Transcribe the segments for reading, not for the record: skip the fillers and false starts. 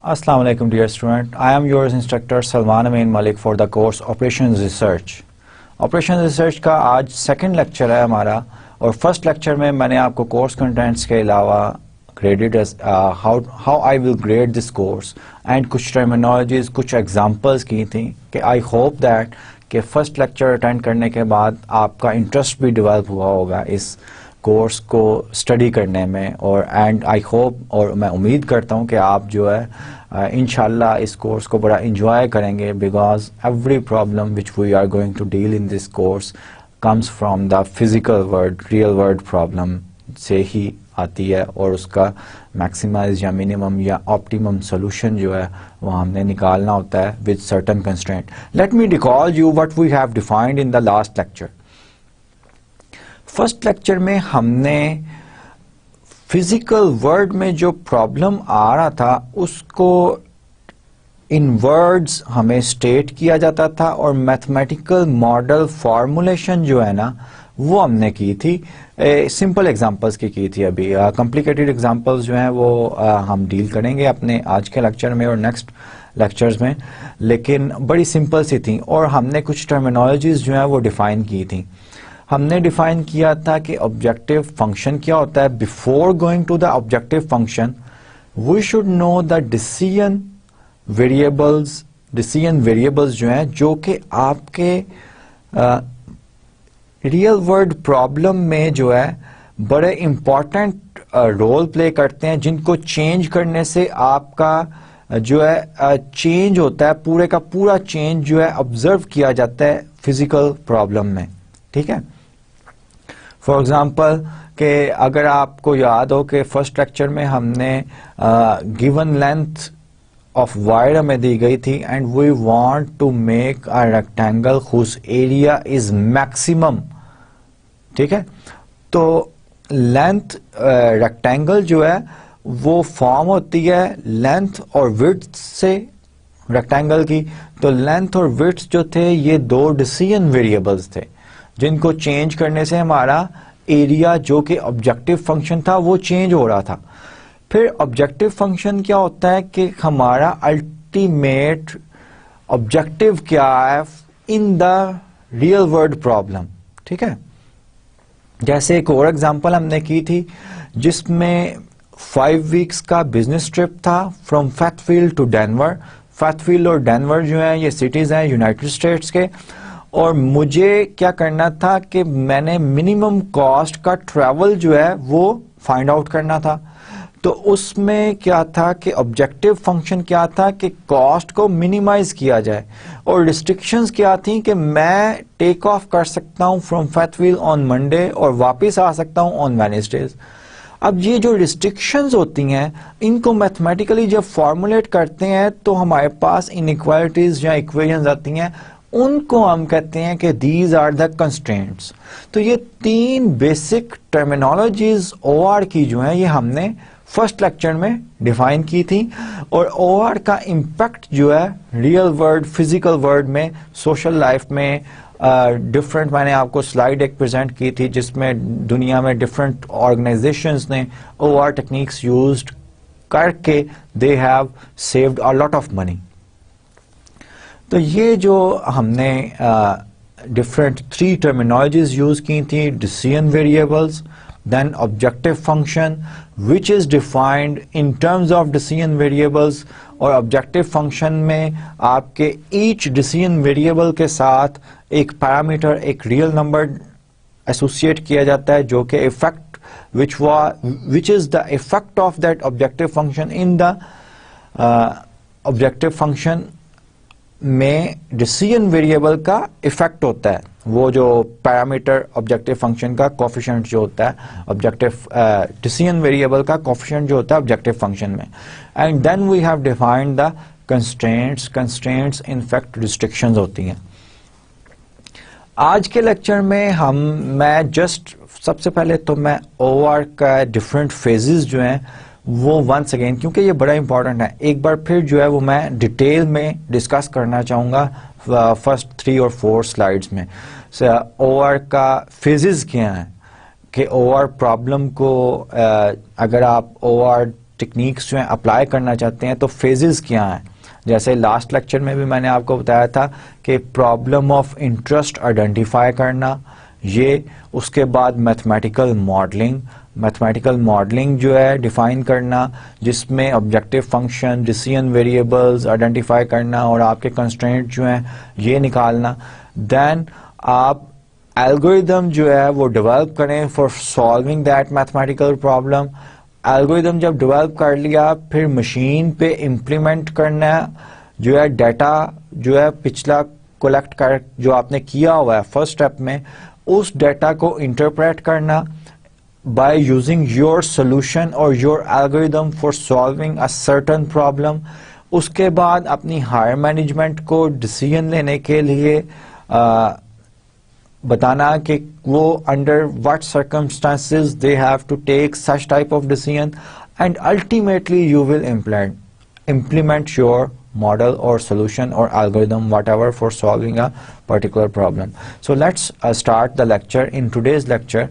Assalamu alaikum dear student. I am yours instructor Salman Amin Malik for the course Operations Research. Operations Research का आज second lecture है हमारा और first lecture में मैंने आपको कोर्स कंटेंट्स के अलावा graded how I will grade this course and कुछ टर्मिनोलॉजीज कुछ एग्जांपल्स की थी कि आई होप दैट कि फर्स्ट लेक्चर अटेंड करने के बाद आपका इंटरेस्ट भी डेवलप हुआ होगा इस कोर्स को स्टडी करने में और एंड आई होप और मैं उम्मीद करता हूँ कि आप जो है इंशाल्लाह इस कोर्स को बड़ा इंजॉय करेंगे because every problem which we are going to deal in this course comes from the physical world real world problem से ही आती है और उसका मैक्सिमाइज या मिनिमम या ऑप्टिमम सोल्यूशन जो है वो हमने निकालना होता है with certain constraint. Let me recall you what we have defined in the last lecture. First lecture में हमने फिजिकल वर्ल्ड में जो प्रॉब्लम आ रहा था उसको इन वर्ड्स हमें स्टेट किया जाता था और मैथमेटिकल मॉडल फॉर्मुलेशन जो है ना वो हमने की थी. सिंपल एग्जांपल्स की थी. अभी कॉम्प्लिकेटेड एग्जांपल्स जो हैं वो हम डील करेंगे अपने आज के लेक्चर में और नेक्स्ट लेक्चर्स में, लेकिन बड़ी सिंपल सी थी और हमने कुछ टर्मिनोलॉजीज जो हैं वो डिफाइन की थी. हमने डिफाइन किया था कि ऑब्जेक्टिव फंक्शन क्या होता है. Before going to the objective function we should know the decision variables जो हैं जो कि आपके रियल वर्ल्ड प्रॉब्लम में जो है बड़े इंपॉर्टेंट रोल प्ले करते हैं, जिनको चेंज करने से आपका जो है चेंज होता है, पूरे का पूरा चेंज जो है ऑब्जर्व किया जाता है फिजिकल प्रॉब्लम में. ठीक है. फॉर एग्जाम्पल कि अगर आपको याद हो कि फर्स्ट लेक्चर में हमने गिवन लेंथ ऑफ वायर हमें दी गई थी and we want to make a rectangle whose area is maximum. ठीक है. तो लेंथ रेक्टेंगल जो है वो फॉर्म होती है लेंथ और विड्थ से रेक्टेंगल की. तो लेंथ और विड्थ जो थे ये दो डिसीजन वेरिएबल्स थे जिनको चेंज करने से हमारा एरिया जो कि ऑब्जेक्टिव फंक्शन था वो चेंज हो रहा था. फिर ऑब्जेक्टिव फंक्शन क्या होता है कि हमारा अल्टीमेट ऑब्जेक्टिव क्या है in the real world problem. ठीक है. जैसे एक और एग्जांपल हमने की थी जिसमें 5 वीक्स का बिजनेस ट्रिप था फ्रॉम फैथफील्ड टू डेनवर. फैथफील्ड और डेनवर जो है ये सिटीज हैं यूनाइटेड स्टेट्स के और मुझे क्या करना था कि मैंने मिनिमम कॉस्ट का ट्रैवल जो है वो फाइंड आउट करना था. तो उसमें क्या था कि ऑब्जेक्टिव फंक्शन क्या था कि कॉस्ट को मिनिमाइज किया जाए और रिस्ट्रिक्शंस क्या थी कि मैं टेक ऑफ कर सकता हूं फ्रॉम फैथफील्ड ऑन मंडे और वापस आ सकता हूं ऑन वेडनेसडेज. अब ये जो रिस्ट्रिक्शंस होती हैं इनको मैथमेटिकली जब फॉर्मुलेट करते हैं तो हमारे पास इनइक्वालिटीज या इक्वेशंस आती हैं, उनको हम कहते हैं कि दीज आर द कंस्ट्रेंट्स. तो ये तीन बेसिक टर्मिनोलॉजीज ओआर की जो है ये हमने फर्स्ट लेक्चर में डिफाइन की थी और ओआर का इम्पैक्ट जो है रियल वर्ल्ड फिजिकल वर्ल्ड में सोशल लाइफ में डिफरेंट मैंने आपको स्लाइड एक प्रेजेंट की थी जिसमें दुनिया में डिफरेंट ऑर्गेनाइजेशंस ने ओआर टेक्निक्स यूज्ड करके they have saved a lot of money. तो ये जो हमने डिफरेंट 3 टर्मिनोलॉजीज यूज की थी, decision variables, then objective function which is defined in terms of decision variables और objective function में आपके each decision variable के साथ एक पैरामीटर एक real number associate किया जाता है जो कि effect which is the effect of that objective function in the objective function में डिसीजन वेरिएबल का इफेक्ट होता है. वो जो पैरामीटर ऑब्जेक्टिव फंक्शन का कोफिशिएंट जो होता है ऑब्जेक्टिव डिसीजन वेरिएबल का कोफिशिएंट जो होता है ऑब्जेक्टिव फंक्शन में. And then we have defined the constraints in fact restrictions होती हैं. आज के लेक्चर में मैं जस्ट सबसे पहले तो मैं ओआर का डिफरेंट फेजेस जो हैं वो वंस अगेन क्योंकि ये बड़ा इंपॉर्टेंट है एक बार फिर जो है वो मैं डिटेल में डिस्कस करना चाहूँगा फर्स्ट 3 और 4 स्लाइड्स में. ओआर का फेजेस क्या हैं कि ओआर प्रॉब्लम को अगर आप ओआर टेक्निक्स जो हैं अप्लाई करना चाहते हैं तो फेजेस क्या हैं। जैसे लास्ट लेक्चर में भी मैंने आपको बताया था कि प्रॉब्लम ऑफ इंटरेस्ट आइडेंटिफाई करना, ये उसके बाद मैथमेटिकल मॉडलिंग जो है डिफाइन करना, जिसमें objective function, decision variables identify करना और आपके कंस्ट्रेंट जो हैं ये निकालना। देन आप एल्गोरिदम जो है वो डेवलप करें for solving that mathematical problem. Algorithm जब डेवलप कर लिया फिर मशीन पे इम्प्लीमेंट करना जो है, डाटा जो है पिछला कलेक्ट कर जो आपने किया हुआ है फर्स्ट स्टेप में, उस डाटा को इंटरप्रेट करना by using your solution or your algorithm for solving a certain problem। उसके बाद अपनी हायर मैनेजमेंट को डिसीजन लेने के लिए बताना कि वो under what circumstances they have to take such type of decision, and ultimately you will implement your model or solution or algorithm, whatever, for solving a particular problem. So let's start the lecture. In today's lecture,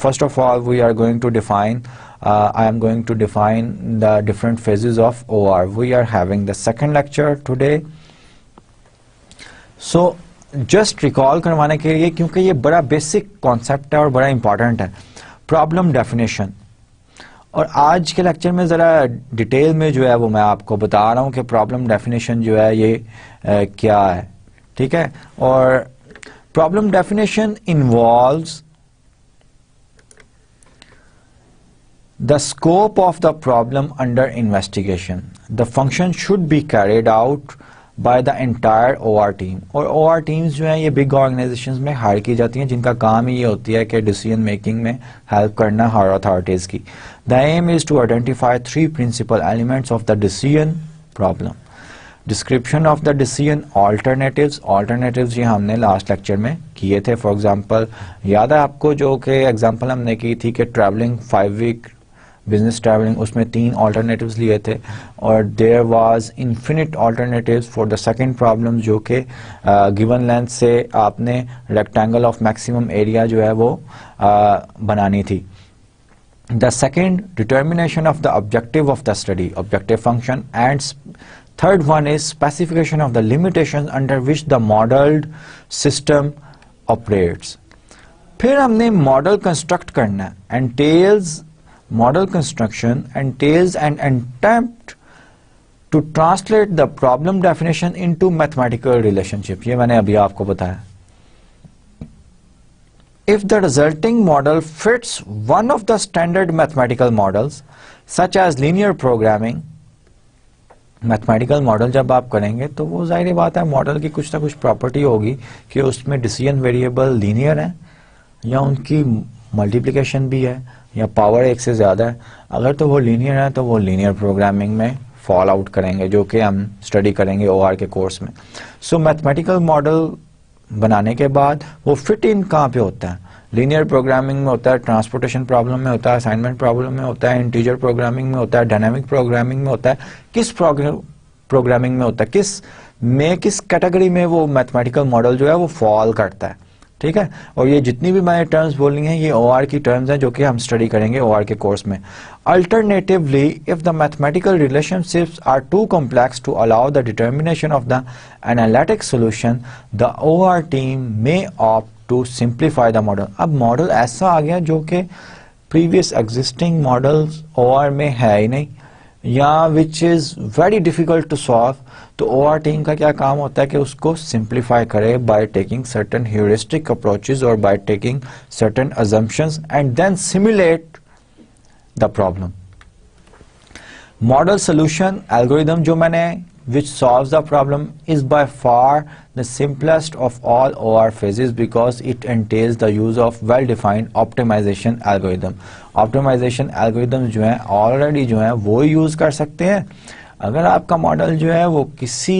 first of all we are going to define I am going to define the different phases of OR. We are having the second lecture today. So just recall करवाने के लिए, क्योंकि ये बड़ा basic concept है और बड़ा important है, प्रॉब्लम डेफिनेशन। और आज के लेक्चर में ज़रा डिटेल में जो है वो मैं आपको बता रहा हूँ कि प्रॉब्लम डेफिनेशन जो है ये क्या है, ठीक है। और problem definition involves the scope of the problem under investigation. The function should be carried out by the entire OR team. और OR टीम्स जो हैं ये बिग ऑर्गेनाइजेशंस में हायर की जाती हैं, जिनका काम ही ये होती है कि डिसीजन मेकिंग में हेल्प करना हायर अथॉरिटीज़ की। The aim is to identify 3 principal elements of the decision problem. Description of the decision, alternatives ये हमने लास्ट लेक्चर में किए थे। फॉर एग्जाम्पल याद है आपको जो कि एग्जाम्पल हमने की थी कि ट्रैवलिंग 5 वीक बिजनेस ट्रैवलिंग, उसमें 3 ऑल्टरनेटिव्स लिए थे, और there was infinite alternatives for the second problem जो कि गिवन लेंथ से आपने रेक्टेंगल ऑफ मैक्सिमम एरिया जो है वो बनानी थी। The second, determination of the objective of the study, objective function, and third one is specification of the limitations under which the modelled system operates. फिर हमने model construct करना, एंटेल्स model construction entails an attempt to translate the problem definition into mathematical relationship। ये मैंने अभी आपको बताया। If the resulting model fits one of the standard mathematical models such as linear programming, mathematical model जब आप करेंगे तो वो जाहिर बात है मॉडल की कुछ ना कुछ प्रॉपर्टी होगी कि उसमें डिसीजन वेरिएबल लीनियर है या उनकी मल्टीप्लिकेशन भी है या पावर एक से ज़्यादा है। अगर तो वो लीनियर है तो वो लीनियर प्रोग्रामिंग में फॉल आउट करेंगे, जो कि हम स्टडी करेंगे OR के कोर्स में। सो मैथमेटिकल मॉडल बनाने के बाद वो फिट इन कहाँ पे होता है? लीनियर प्रोग्रामिंग में होता है, ट्रांसपोर्टेशन प्रॉब्लम में होता है, असाइनमेंट प्रॉब्लम में होता है, इंटीजर प्रोग्रामिंग में होता है, डायनामिक प्रोग्रामिंग में होता है। किस प्रोग्रामिंग में होता है, किस कैटेगरी में वो मैथमेटिकल मॉडल जो है वो फॉल करता है, ठीक है। और ये जितनी भी मैंने टर्म्स बोली हैं ये OR की टर्म्स हैं जो कि हम स्टडी करेंगे OR के कोर्स में। Alternatively, if the mathematical relationships are too complex to allow the determination of the analytic solution, the OR team may opt to simplify the model. अब मॉडल ऐसा आ गया जो कि प्रीवियस एग्जिस्टिंग मॉडल्स OR में है ही नहीं, या which is very difficult to solve. तो OR टीम का क्या काम होता है कि उसको सिंप्लीफाई करे by taking certain heuristic approaches और by taking certain assumptions and then simulate the problem. Model solution algorithm जो मैंने which solves the problem is by far the simplest of all OR phases because it entails the use of well-defined optimization algorithm। Optimization algorithm जो है already जो है वो use कर सकते हैं। अगर आपका मॉडल जो है वो किसी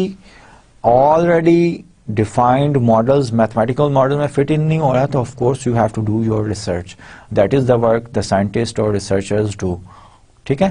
already defined models, mathematical model में fit in नहीं हो रहा तो of course you have to do your research। That is the work the scientists or researchers do। ठीक है।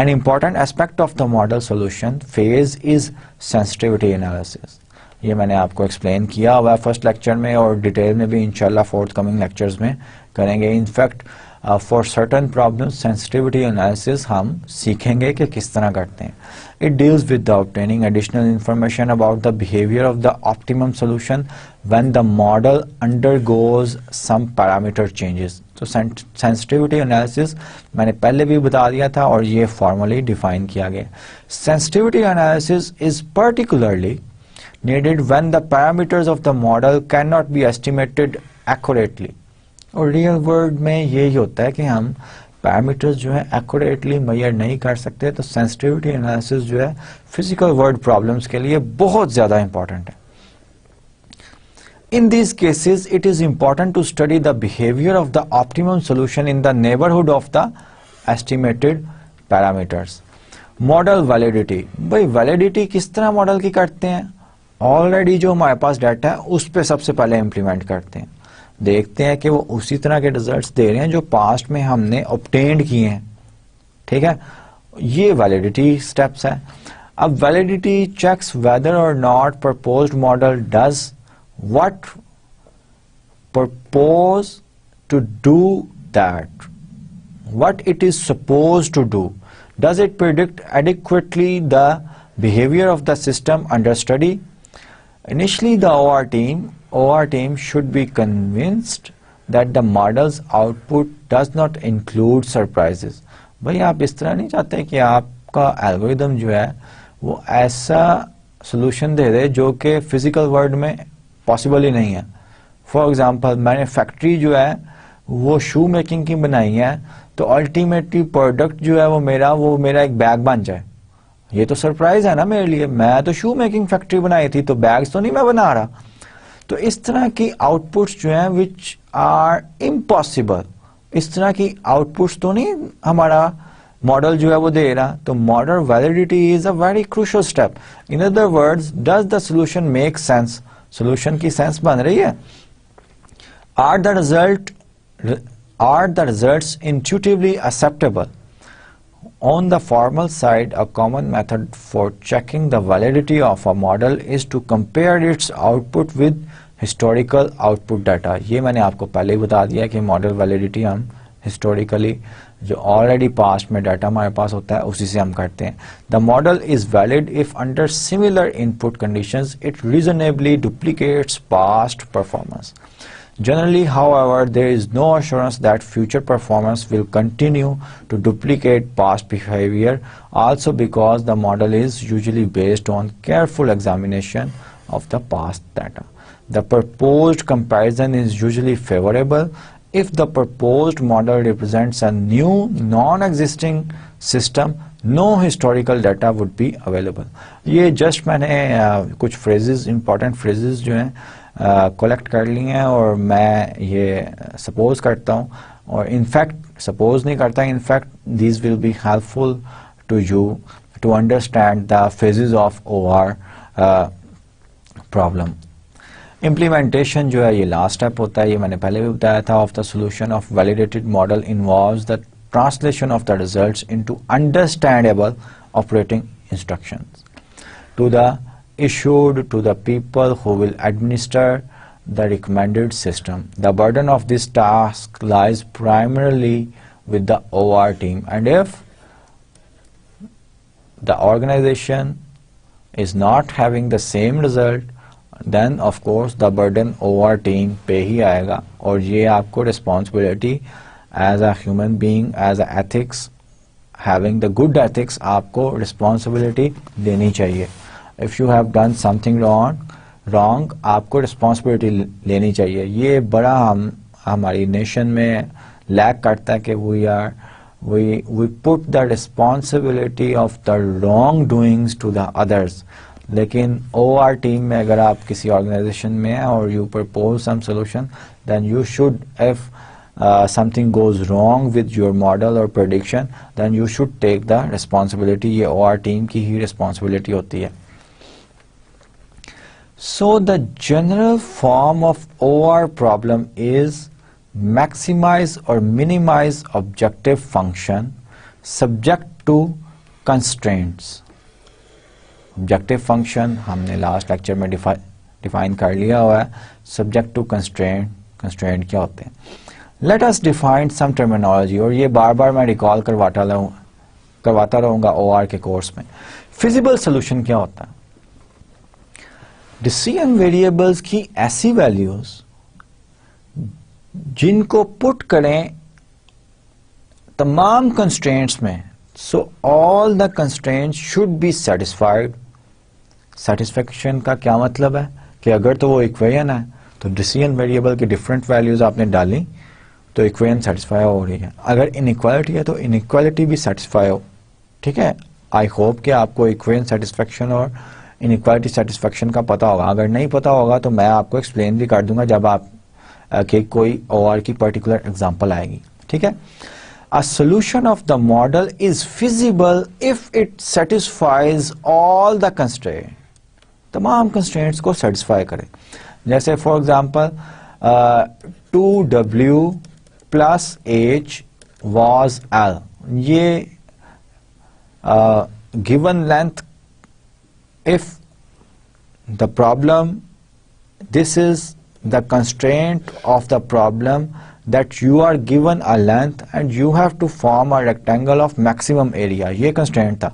An important aspect of the model solution phase is sensitivity analysis। ये मैंने आपको एक्सप्लेन किया हुआ है फर्स्ट लेक्चर में, और डिटेल में भी इंशाल्लाह फोर्थ कमिंग लेक्चर्स में करेंगे। In fact for certain problems sensitivity analysis हम सीखेंगे कि किस तरह करते हैं। It deals with the obtaining additional information about the behaviour of the optimum solution when the model undergoes some parameter changes. तो सेंसिटिविटी एनालिसिस मैंने पहले भी बता दिया था और ये फॉर्मली डिफाइन किया गया। Sensitivity analysis is particularly needed when the parameters of the model cannot be estimated accurately। और रियल वर्ल्ड में यही होता है कि हम पैरामीटर्स जो है एक्यूरेटली मेजर नहीं कर सकते, तो सेंसिटिविटी एनालिसिस जो है फिजिकल वर्ल्ड प्रॉब्लम्स के लिए बहुत ज्यादा इंपॉर्टेंट है। In these cases, it is important to study the behavior of the optimum solution in the neighborhood of the estimated parameters। Model validity, भाई वैलिडिटी किस तरह मॉडल की करते हैं? ऑलरेडी जो हमारे पास डाटा है उस पे सबसे पहले इंप्लीमेंट करते हैं, देखते हैं कि वो उसी तरह के रिजल्ट्स दे रहे हैं जो पास्ट में हमने ऑब्टेन्ड किए हैं। ठीक है, ये वैलिडिटी स्टेप्स है। अब validity checks whether or not proposed model does what propose to do that, what it is suppose to do, does it predict adequately the behavior of the system under study। Initially, the OR team should be convinced that the model's output does not include surprises। भाई आप इस तरह नहीं चाहते कि आपका algorithm जो है वो ऐसा सोल्यूशन दे दे जो कि फिजिकल वर्ल्ड में पॉसिबल ही नहीं है। फॉर एग्जांपल, मैंने फैक्ट्री जो है वो शू मेकिंग की बनाई है, तो अल्टीमेटली प्रोडक्ट जो है वो मेरा एक बैग बन जाए, ये तो सरप्राइज है ना मेरे लिए। मैं तो शू मेकिंग फैक्ट्री बनाई थी, तो बैग्स तो नहीं मैं बना रहा। तो इस तरह की आउटपुट्स जो हैं विच आर इम्पॉसिबल, इस तरह की आउटपुट्स तो नहीं हमारा मॉडल जो है वो दे रहा। तो model validity is a very crucial step. In other words, does the solution make sense, solution की सेंस बन रही है। Are the results intuitively acceptable. On the formal side, a common method for checking the validity of a model is to compare its output with historical output data। ये मैंने आपको पहले ही बता दिया कि मॉडल वैलिडिटी हम हिस्टोरिकली जो already past में डाटा हमारे पास होता है उसी से हम करते हैं। The model is valid if under similar input conditions it reasonably duplicates past performance। Generally, however, there is no assurance that future performance will continue to duplicate past behavior, also because the model is usually based on careful examination of the past data। The proposed comparison is usually favorable if the proposed model represents a new non-existing system, no historical data would be available। ये just मैंने कुछ phrases, important phrases जो हैं collect कर ली हैं और मैं ये सपोज करता हूँ, और इनफैक्ट सपोज नहीं करता, in fact this will be helpful to you to understand the phases of OR problem. Implementation जो है ये लास्ट स्टेप होता है, ये मैंने पहले भी बताया था। Of the solution of validated model involves the translation of the results into understandable operating instructions to the issued to the people who will administer the recommended system। The burden of this task lies primarily with the OR team, and if the organization is not having the same result, then of course the burden OR team पे ही आएगा। और ये आपको responsibility as a human being, as a ethics, having the good ethics, आपको responsibility लेनी चाहिए। If you have done something wrong, आपको responsibility लेनी चाहिए। ये बड़ा हमारी नेशन में लैक करता है कि we put the responsibility of the wrong doings to the others। लेकिन OR टीम में अगर आप किसी ऑर्गेनाइजेशन में हैं और you propose some solution, then you should, if something goes wrong with your model or prediction, then you should take the responsibility। ये OR team की ही रिस्पॉन्सिबिलिटी होती है। So the general form of OR problem is maximize or minimize objective function subject to constraints। Objective function हमने last lecture में define कर लिया हुआ है, सब्जेक्ट टू कंस्ट्रेंट, कंस्ट्रेंट क्या होते हैं। लेट अस डिफाइन सम टर्मिनोलॉजी, और ये बार बार मैं रिकॉल करवाता रहूंगा OR के कोर्स में। फिजिबल सोल्यूशन क्या होता है? डिसीजन वेरिएबल्स की ऐसी वैल्यूज जिनको पुट करें तमाम कंस्ट्रेंट्स में, so all the constraints should be satisfied. Satisfaction का क्या मतलब है कि अगर तो वो इक्वेशन है तो डिसीजन वेरिएबल की डिफरेंट वैल्यूज आपने डाली तो इक्वेशन सेटिस्फाई हो रही है। अगर इनइक्वालिटी है तो इनइक्वालिटी भी सेटिस्फाई हो, ठीक है। आई होप कि आपको इक्वेशन सेटिस्फेक्शन और इनइक्वालिटी सेटिस्फेक्शन का पता होगा। अगर नहीं पता होगा तो मैं आपको एक्सप्लेन भी कर दूंगा जब आप के कोई OR की पर्टिकुलर एग्जांपल आएगी, ठीक है। A solution of the model is feasible if it satisfies all the constraints. तमाम constraints को satisfy करे। जैसे for example 2W plus H was L, ये given length, if the problem, this is the constraint of the problem, that you are given a length and you have to form a rectangle of maximum area, ये constraint था।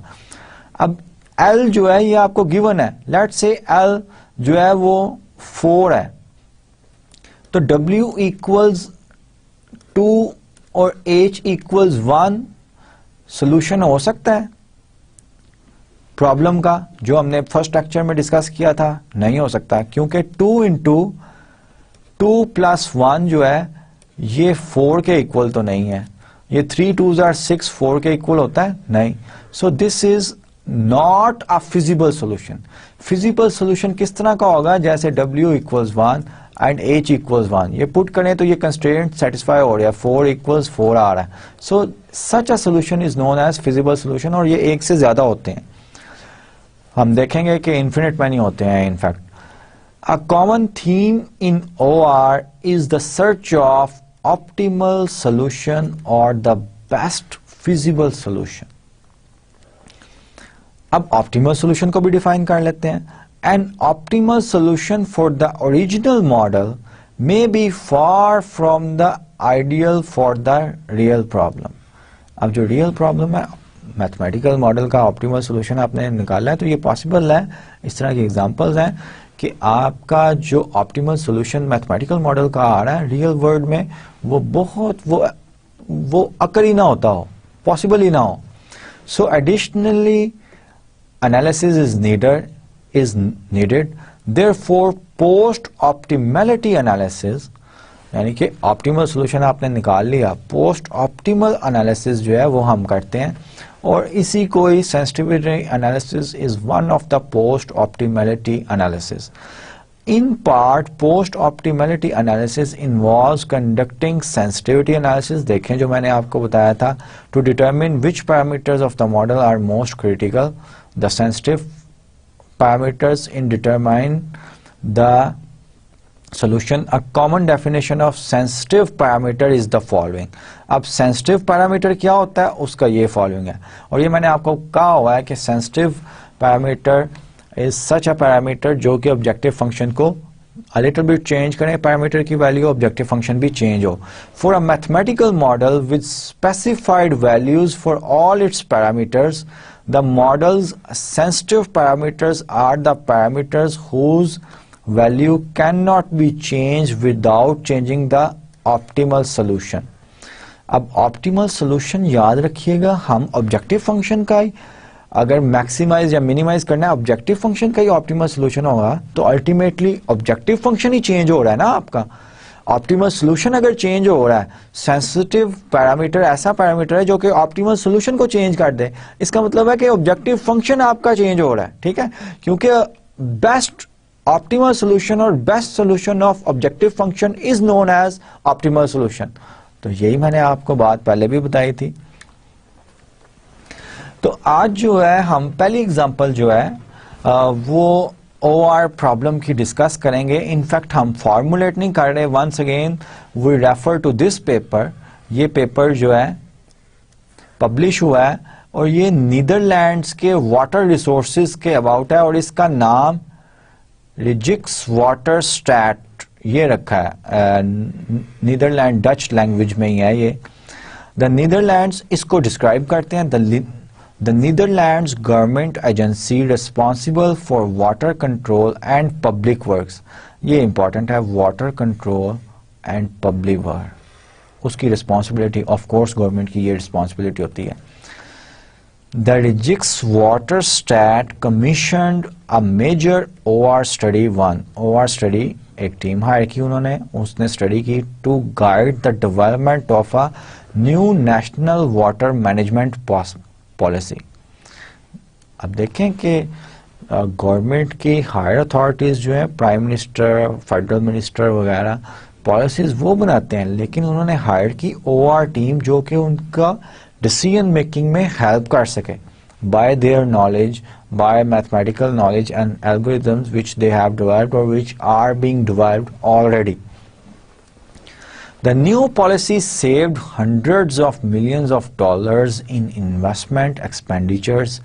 अब L जो है ये आपको given है, let's say L जो है वो 4 है, तो W equals 2 और H equals 1 solution हो सकता है प्रॉब्लम का, जो हमने फर्स्ट लेक्चर में डिस्कस किया था? नहीं हो सकता, क्योंकि 2 into 2 plus 1 जो है ये 4 के इक्वल तो नहीं है। ये 3 2s are 6, 4 के इक्वल होता है? नहीं। सो this is not a feasible solution. Feasible solution किस तरह का होगा? जैसे W equals 1 and H equals 1, ये पुट करें तो ये कंस्ट्रेंट सेटिस्फाई हो रहा है, 4 equals 4 आ रहा है। So such a solution is known as feasible solution, और ये एक से ज्यादा होते हैं। हम देखेंगे कि इन्फिनिट में नहीं होते हैं in fact. A common theme in OR is the search of optimal solution or the best feasible solution. अब optimal solution को भी define कर लेते हैं। An optimal solution for the original model may be far from the ideal for the real problem. अब जो real problem है, mathematical model का ऑप्टिमल सोल्यूशन आपने निकाला है, तो ये पॉसिबल है। इस तरह के एग्जांपल्स हैं कि आपका जो ऑप्टिमल सॉल्यूशन मैथमेटिकल मॉडल का आ रहा है रियल वर्ल्ड में वो बहुत वो अकर ही ना होता हो, पॉसिबल ही ना हो। So additionally analysis is needed, therefore post optimality analysis, यानी कि ऑप्टिमल सॉल्यूशन आपने निकाल लिया, पोस्ट ऑप्टिमल एनालिसिस जो है वो हम करते हैं, और इसी को ही sensitivity analysis is one of the post optimality analysis. In part post optimality analysis involves conducting sensitivity analysis, देखें जो मैंने आपको बताया था, to determine which parameters of the model are most critical, the sensitive parameters in determine the solution. A common definition of sensitive parameter is the following. अब sensitive parameter क्या होता है उसका ये following है, और ये मैंने आपको कहा हुआ है कि sensitive parameter is such a parameter जो कि objective function को a little bit change करें, parameter की value objective function भी change हो। For a mathematical model with specified values for all its parameters, the model's sensitive parameters are the parameters whose value cannot be changed without changing the optimal solution. अब optimal solution याद रखिएगा, हम objective function का ही अगर maximise या minimise करना है, objective function का ही ऑप्टिमल सोल्यूशन होगा, तो अल्टीमेटली ऑब्जेक्टिव फंक्शन ही चेंज हो रहा है ना आपका। ऑप्टिमल सोल्यूशन अगर चेंज हो रहा है, सेंसिटिव पैरामीटर ऐसा पैरामीटर है जो कि ऑप्टिमल सोल्यूशन को चेंज कर दे, इसका मतलब है कि ऑब्जेक्टिव फंक्शन आपका चेंज हो रहा है, ठीक है। क्योंकि बेस्ट ऑप्टिमल सोल्यूशन और best solution of objective function is known as optimal solution. तो यही मैंने आपको बात पहले भी बताई थी। तो आज जो है हम पहली एग्जांपल जो है वो OR प्रॉब्लम की डिस्कस करेंगे। इनफैक्ट हम फॉर्मुलेट नहीं कर रहे, once again we refer to this paper. ये पेपर जो है पब्लिश हुआ है और ये नीदरलैंड्स के वाटर रिसोर्सेज के अबाउट है, और इसका नाम रिजिक्स वाटर स्टैट ये रखा है, नीदरलैंड डच लैंग्वेज में ही है ये। द नीदरलैंड्स इसको डिस्क्राइब करते हैं, the Netherlands government agency responsible for water control and public works. ये इंपॉर्टेंट है, water control and public work, उसकी रिस्पॉन्सिबिलिटी ऑफ कोर्स गवर्नमेंट की ये रिस्पॉन्सिबिलिटी होती है। The Rijix Waterstat commissioned a major OR study one. OR study एक team hire की उन्होंने, उसने स्टडी की to guide the development of a new national water management policy. अब देखें कि गवर्नमेंट की हायर अथॉरिटीज जो है, प्राइम मिनिस्टर, फेडरल मिनिस्टर वगैरह, पॉलिसीज वो बनाते हैं, लेकिन उन्होंने हायर की OR टीम जो कि उनका डिसीजन मेकिंग में हेल्प कर सके by their knowledge, by mathematical knowledge and algorithms which they have developed और which are being developed already. The new policy saved hundreds of millions of dollars in investment expenditures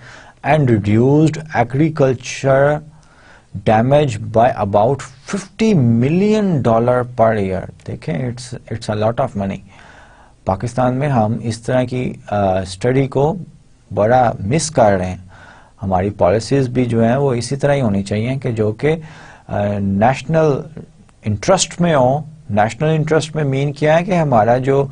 and reduced agriculture damage by about $50 million per year। देखें, it's a lot of money। Pakistan में हम इस तरह की study को बड़ा miss कर रहे हैं। हमारी पॉलिसीज भी जो हैं वो इसी तरह ही होनी चाहिए कि जो कि नेशनल इंटरेस्ट में हो। नेशनल इंटरेस्ट में मीन क्या है कि हमारा जो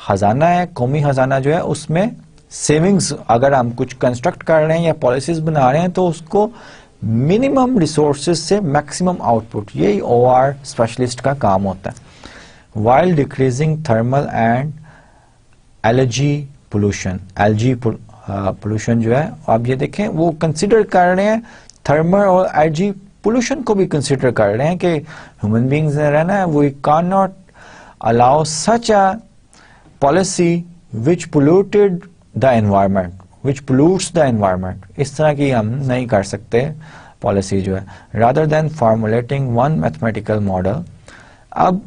खजाना है, कौमी खजाना जो है, उसमें सेविंग्स, अगर हम कुछ कंस्ट्रक्ट कर रहे हैं या पॉलिसीज बना रहे हैं तो उसको मिनिमम रिसोर्सेज से मैक्सिमम आउटपुट, यही OR स्पेशलिस्ट का काम होता है। While decreasing thermal and allergy pollution, LG pollution जो है, आप ये देखें वो कंसिडर कर रहे हैं, थर्मल और एलर्जी पोल्यूशन को भी कंसिडर कर रहे हैं कि ह्यूमन बींग्स ने रहना है, we can not allow such a policy which polluted the environment, which pollutes the environment. इस तरह की हम नहीं कर सकते पॉलिसी जो है। Rather than formulating one mathematical model, अब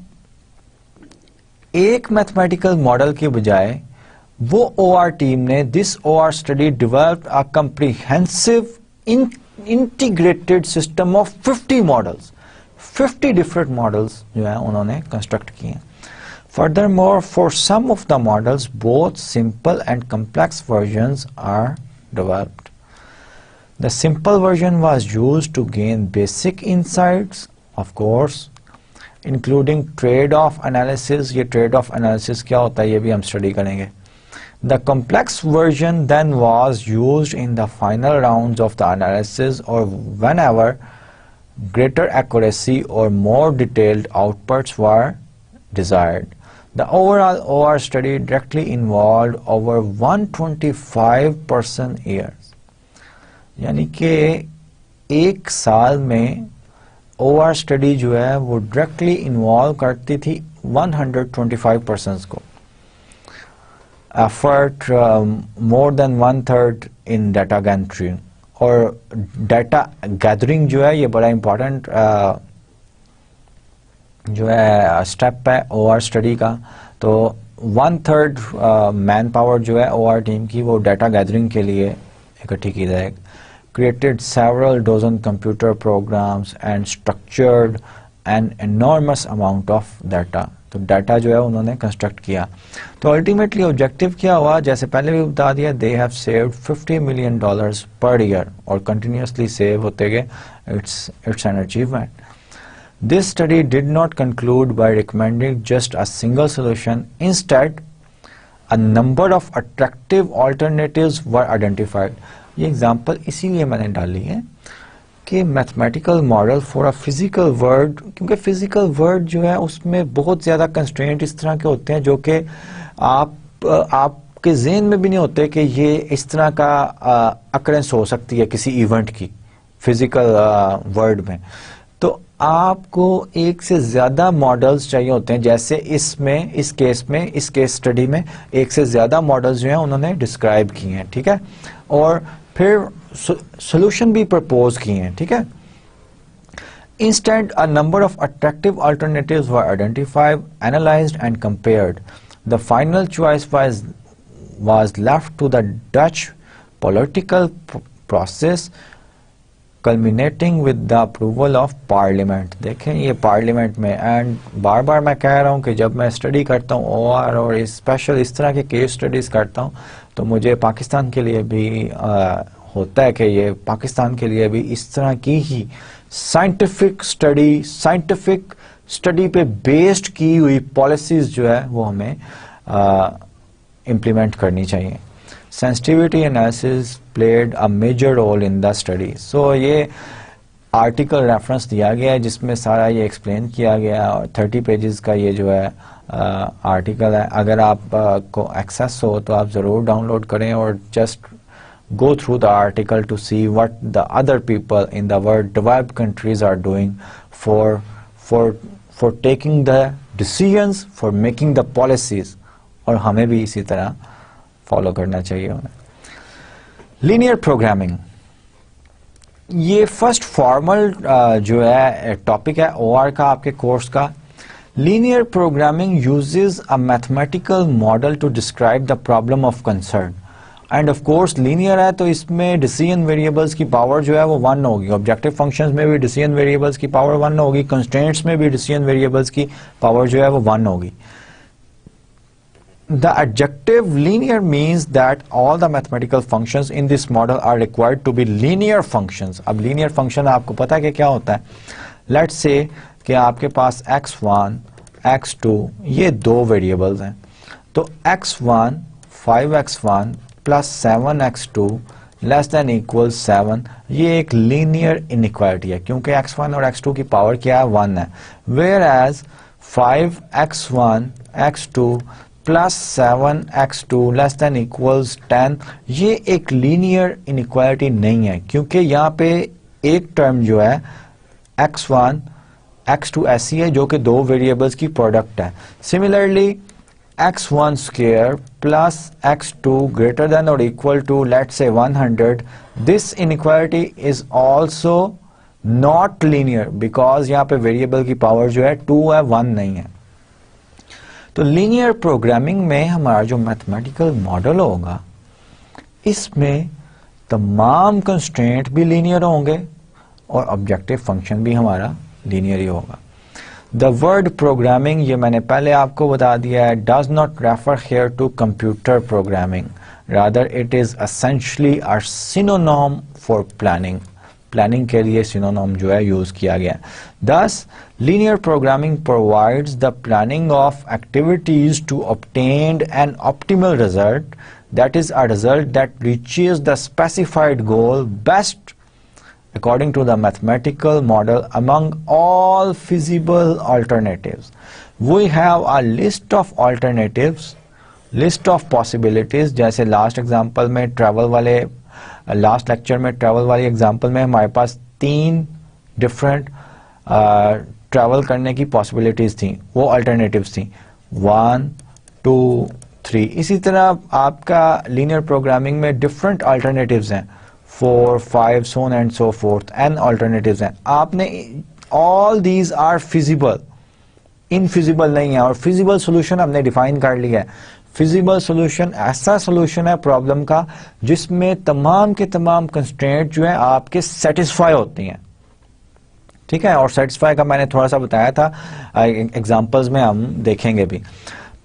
एक मैथमेटिकल मॉडल के बजाय वो OR टीम ने, this OR study developed a comprehensive integrated system of 50 models, 50 different models जो है उन्होंने कंस्ट्रक्ट किए। Furthermore, for some of the models, both simple and complex versions are developed. The simple version was used to gain basic insights, of course, including trade-off analysis. ये trade-off analysis क्या होता है ये भी हम study करेंगे. The complex version then was used in the final rounds of the analysis or whenever greater accuracy or more detailed outputs were desired. The overall OR study directly involved over 125 person years. यानी कि एक साल में OR study जो है वो directly involve करती थी 125 persons को। Effort more than 1/3 in data gathering, और डाटा गैदरिंग जो है ये बड़ा इंपॉर्टेंट जो है स्टेप है OR स्टडी का। तो 1/3 मैन पावर जो है OR टीम की वो डाटा गैदरिंग के लिए इकट्ठी की जाएगी। Created several dozen computer programs and structured an enormous amount of data. तो डाटा जो है उन्होंने कंस्ट्रक्ट किया। तो अल्टीमेटली ऑब्जेक्टिव क्या हुआ, जैसे पहले भी बता दिया, they have saved $50 million per year और कंटिन्यूसली सेव होते गए। It's an achievement. This study did not conclude by recommending just a single solution. Instead, a number of attractive alternatives were identified. ये एग्जाम्पल इसीलिए मैंने डाली है कि mathematical model for a physical world, क्योंकि physical world जो है उसमें बहुत ज़्यादा कंस्ट्रेंट इस तरह के होते हैं जो कि आपके ज़हन में भी नहीं होते कि ये इस तरह का अकरेंस हो सकती है किसी इवेंट की फिजिकल वर्ल्ड में। तो आपको एक से ज्यादा मॉडल्स चाहिए होते हैं, जैसे इसमें इस केस स्टडी में एक से ज्यादा मॉडल्स जो हैं उन्होंने डिस्क्राइब किए हैं, ठीक है, और फिर सॉल्यूशन भी प्रपोज किए हैं, ठीक है। Instead, a number of attractive alternatives were identified, analyzed and compared. The final choice was left to the Dutch political process culminating with the approval of parliament. देखें ये पार्लियामेंट में, एंड बार बार मैं कह रहा हूँ कि जब मैं स्टडी करता हूँ ओआर और स्पेशल इस तरह के केस स्टडीज़ करता हूँ तो मुझे पाकिस्तान के लिए भी होता है कि ये पाकिस्तान के लिए भी इस तरह की ही साइंटिफिक स्टडी पे बेस्ड की हुई पॉलिसीज जो है वो हमें इम्प्लीमेंट करनी चाहिए। Sensitivity analysis played a major role in the study. So ये आर्टिकल रेफरेंस दिया गया है जिसमें सारा ये एक्सप्लेन किया गया है और 30 पेजेस का ये जो है आर्टिकल है। अगर आप को एक्सेस हो तो आप ज़रूर डाउनलोड करें और just go through the article to see what the other people in the world developed countries are doing for taking the decisions, for making the policies, और हमें भी इसी तरह फॉलो करना चाहिए उन्हें। लीनियर प्रोग्रामिंग, ये फर्स्ट फॉर्मल जो है टॉपिक है ओआर का आपके कोर्स का। Linear programming uses a mathematical model to describe the problem of concern, and of course linear है तो इसमें डिसीजन वेरिएबल्स की पावर जो है वो 1 होगी। ऑब्जेक्टिव फंक्शंस में भी डिसीजन वेरिएबल्स की पावर 1 होगी, कंस्ट्रेंट्स में भी डिसीजन वेरिएबल्स की पावर जो है वो 1 होगी। The adjective linear means that all the mathematical functions in this model are required to be linear functions। अब linear function आपको पता है कि क्या होता है। Let's say कि आपके पास x1, x2 ये दो वेरिएबल्स हैं, तो x1 5x1 plus 7x2 less than equal 7, ये एक लीनियर इनइक्वालिटी है क्योंकि x1 और x2 की पावर क्या है 1 है। Where as 5x1 x2 plus 7x2 less than equals 10, ये एक लीनियर इनइक्वालिटी नहीं है क्योंकि यहाँ पे एक टर्म जो है x1 x2 ऐसी है जो कि दो वेरिएबल्स की प्रोडक्ट है। Similarly x1 square plus x2 greater than or equal to let's say 100, this inequality is also not linear because यहाँ पे वेरिएबल की पावर जो है 2 है 1 नहीं है। तो लीनियर प्रोग्रामिंग में हमारा जो मैथमेटिकल मॉडल होगा इसमें तमाम कंस्ट्रेंट भी लीनियर होंगे और ऑब्जेक्टिव फंक्शन भी हमारा लीनियर ही होगा। द वर्ड प्रोग्रामिंग, ये मैंने पहले आपको बता दिया है, does not refer here to computer programming, rather it is essentially a synonym for planning. Planning के लिए सिनोनिम जो है यूज किया गया। Thus linear programming provides the planning of activities to obtain an optimal result, that is a result that reaches the specified goal best according to the mathematical model among all feasible alternatives. We have a list of alternatives, list of possibilities, जैसे last example में travel वाले, last lecture में travel वाली example में हमारे पास 3 different travel करने की possibilities थी, वो अल्टरनेटिव्स थी 1 2 3। इसी तरह आपका लीनियर प्रोग्रामिंग में डिफरेंट अल्टरनेटिव्स हैं 4 5 so on and so forth, n alternatives हैं। आपने all these are feasible, infeasible नहीं है, और feasible solution हमने डिफाइन कर लिया है। feasible solution ऐसा solution है प्रॉब्लम का जिसमें तमाम के तमाम कंस्ट्रेंट जो है आपके सेटिस्फाई होती हैं, ठीक है। और सेटिस्फाई का मैंने थोड़ा सा बताया था, एग्जांपल्स में हम देखेंगे भी।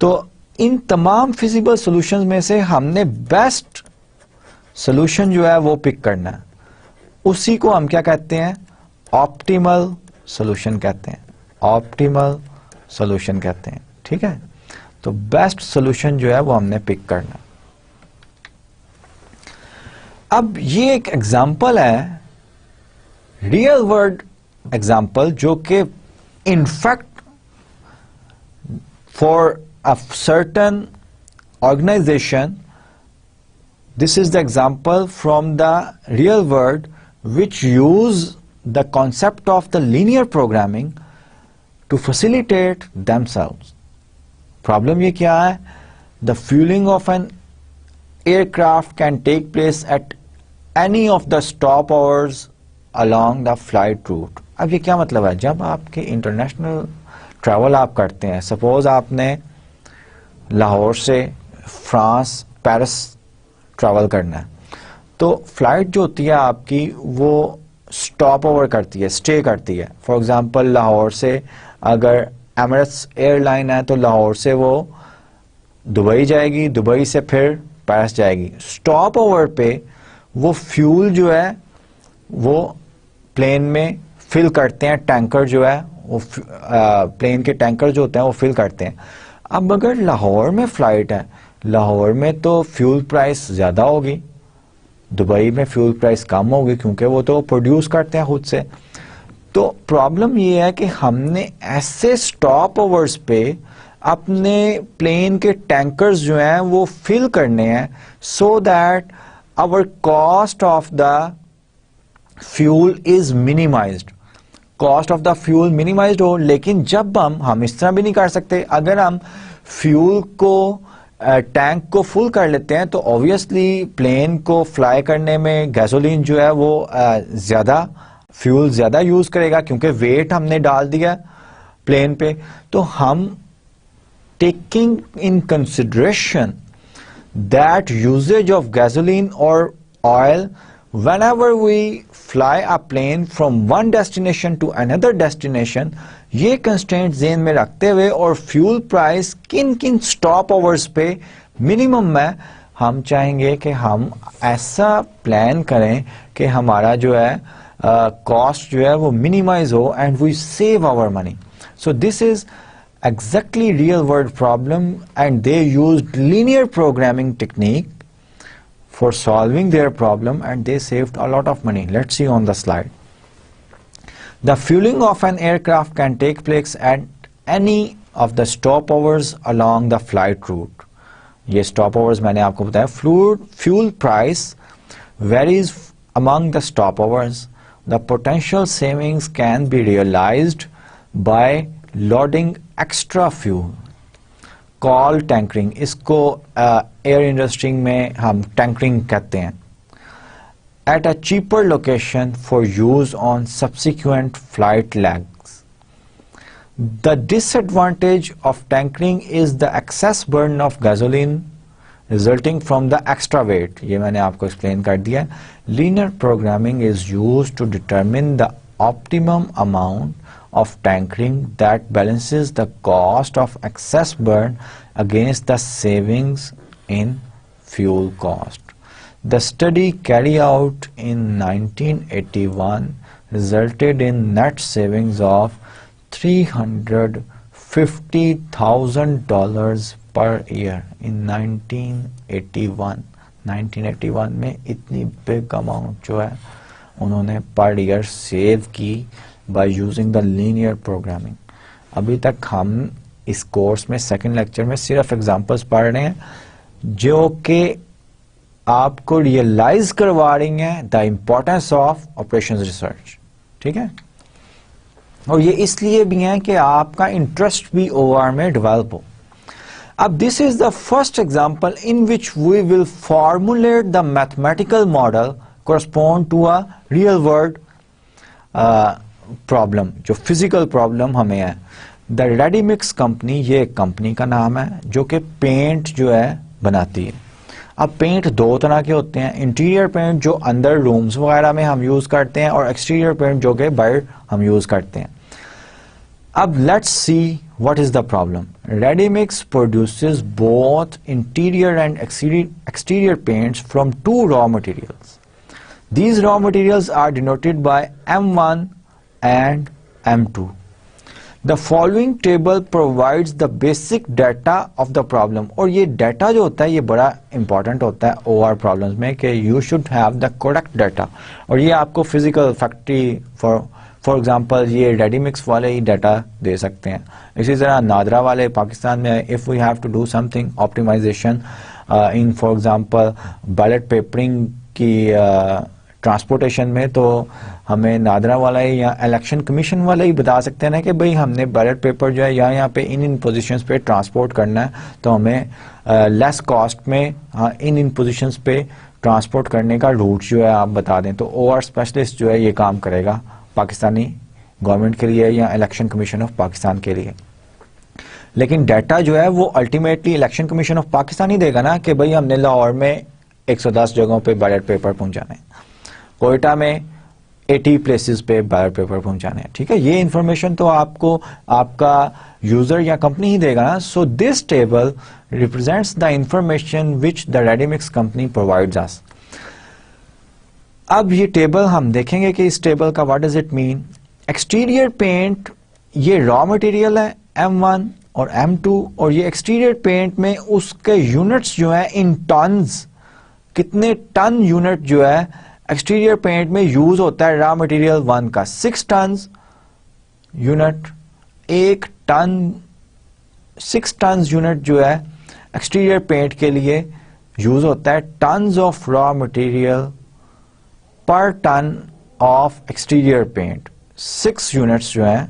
तो इन तमाम feasible solutions में से हमने बेस्ट सोल्यूशन जो है वो पिक करना है, उसी को हम क्या कहते हैं, ऑप्टिमल सॉल्यूशन कहते हैं, ऑप्टिमल सॉल्यूशन कहते हैं, ठीक है। तो बेस्ट सॉल्यूशन जो है वो हमने पिक करना। अब ये एक एग्जांपल है, रियल वर्ल्ड एग्जांपल, जो कि in fact for a certain organisation, this is the example from the real world which use the concept of the linear programming to facilitate themselves. Problem ये क्या है, the fueling of an aircraft can take place at any of the stopovers along the flight route। अब ये क्या मतलब है, जब आपके इंटरनेशनल ट्रैवल आप करते हैं, सपोज आपने लाहौर से फ्रांस पेरिस ट्रैवल करना है, तो फ्लाइट जो होती है आपकी वो स्टॉप ओवर करती है, स्टे करती है। फॉर एग्जांपल लाहौर से अगर एमिरेट्स एयरलाइन है तो लाहौर से वो दुबई जाएगी, दुबई से फिर पेरिस जाएगी। स्टॉप ओवर पे वो फ्यूल जो है वो प्लेन में फिल करते हैं, टैंकर जो है वो प्लेन के टैंकर जो होते हैं वो फिल करते हैं। अब अगर लाहौर में फ्लाइट है, लाहौर में तो फ्यूल प्राइस ज़्यादा होगी, दुबई में फ्यूल प्राइस कम होगी क्योंकि वो तो प्रोड्यूस करते हैं खुद से। तो प्रॉब्लम ये है कि हमने ऐसे स्टॉप ओवर्स पे अपने प्लेन के टैंकर्स जो हैं वो फिल करने हैं so that our cost of the fuel is minimised, cost of the fuel minimised हो। लेकिन जब हम इस तरह भी नहीं कर सकते, अगर हम फ्यूल को टैंक को फुल कर लेते हैं तो ऑब्वियसली प्लेन को फ्लाई करने में गैसोलीन जो है वो ज़्यादा फ्यूल ज़्यादा यूज़ करेगा क्योंकि वेट हमने डाल दिया प्लेन पे। तो हम taking in consideration that usage of gasoline और oil whenever we fly a plane from one destination to another destination, ये कंस्ट्रेंट ज़हन में रखते हुए और फ्यूल प्राइस किन किन स्टॉप ओवर्स पे मिनिमम में हम चाहेंगे कि हम ऐसा प्लान करें कि हमारा जो है कॉस्ट जो है वो मिनिमाइज हो and we save our money. So this is exactly real world problem and they used linear programming technique for solving their problem and they saved a lot of money. Let's see on the slide. The fueling of an aircraft can take place at any of the stopovers along the flight route. ये stopovers मैंने आपको बताया। Fuel price varies among the stopovers. The potential savings can be realized by loading extra fuel. Call tankering, इसको air industry में हम tankering कहते हैं। At a cheaper location for use on subsequent flight legs. The disadvantage of tankering is the excess burn of gasoline resulting from the extra weight. ये मैंने आपको explain कर दिया। Linear programming is use to determine the optimum amount of tankering that balances the cost of excess burn against the savings in fuel cost. The study carried out in 1981 resulted in net savings of $350,000 per year in 1981. 1981 में इतनी big amount जो है उन्होंने per year save की by using the linear programming. अभी तक हम इस कोर्स में सेकंड लेक्चर में सिर्फ एग्जांपल्स पढ़ रहे हैं जो कि आपको रियलाइज करवा रही हैं the importance of operations research. ठीक है, और ये इसलिए भी हैं कि आपका इंटरेस्ट भी ओआर में डेवलप हो। अब this is the first example in which we will formulate the mathematical model correspond to a real world problem, जो फिजिकल प्रॉब्लम हमें है। द रेडीमिक्स कंपनी, ये कंपनी का नाम है जो कि पेंट जो है बनाती है। अब पेंट दो तरह के होते हैं, इंटीरियर पेंट जो अंदर रूम्स वगैरह में हम यूज करते हैं और एक्सटीरियर पेंट जो कि बाहर हम यूज करते हैं। अब let's see what is the problem. Readymix produces both interior and exterior paints from two raw materials. These raw materials are denoted by M1 and M2. The following table provides the basic data of the problem. और ये data जो होता है ये बड़ा important होता है OR problems में कि you should have the correct data. और ये आपको physical factory for example ये रेडीमिक्स वाले ही data दे सकते हैं। इसी तरह नादरा वाले पाकिस्तान में if we have to do something optimization in for example ballot papering की ट्रांसपोर्टेशन में, तो हमें नादरा वाला ही या इलेक्शन कमीशन वाला ही बता सकते हैं ना कि भाई हमने बैलेट पेपर जो है यहाँ पे इन पोजीशंस पे ट्रांसपोर्ट करना है, तो हमें लेस कॉस्ट में इन पोजीशंस पे ट्रांसपोर्ट करने का रूट जो है आप बता दें। तो ओआर स्पेशलिस्ट जो है ये काम करेगा पाकिस्तानी गवर्नमेंट के लिए या इलेक्शन कमीशन ऑफ पाकिस्तान के लिए। लेकिन डाटा जो है वो ultimately election commission of Pakistan ही देगा ना कि भाई हमने लाहौर में 110 जगहों पे बैलेट पेपर पहुंचाने, कोयटा में 80 प्लेसेस पे बैलेट पेपर पहुंचाने हैं, ठीक है। ये इंफॉर्मेशन तो आपको आपका यूजर या कंपनी ही देगा ना। So this table represents the information which the Readymix company provides us. अब ये टेबल हम देखेंगे कि इस टेबल का what does it mean. Exterior paint ये रॉ मटेरियल है M1 और M2, और ये एक्सटीरियर पेंट में उसके यूनिट्स जो है इन टन्स, कितने टन यूनिट जो है एक्सटीरियर पेंट में यूज होता है रॉ मटेरियल 1 का। 6 ton unit, 1 ton 6 ton unit जो है एक्सटीरियर पेंट के लिए यूज होता है। Tons of raw material per ton of exterior paint, 6 units जो है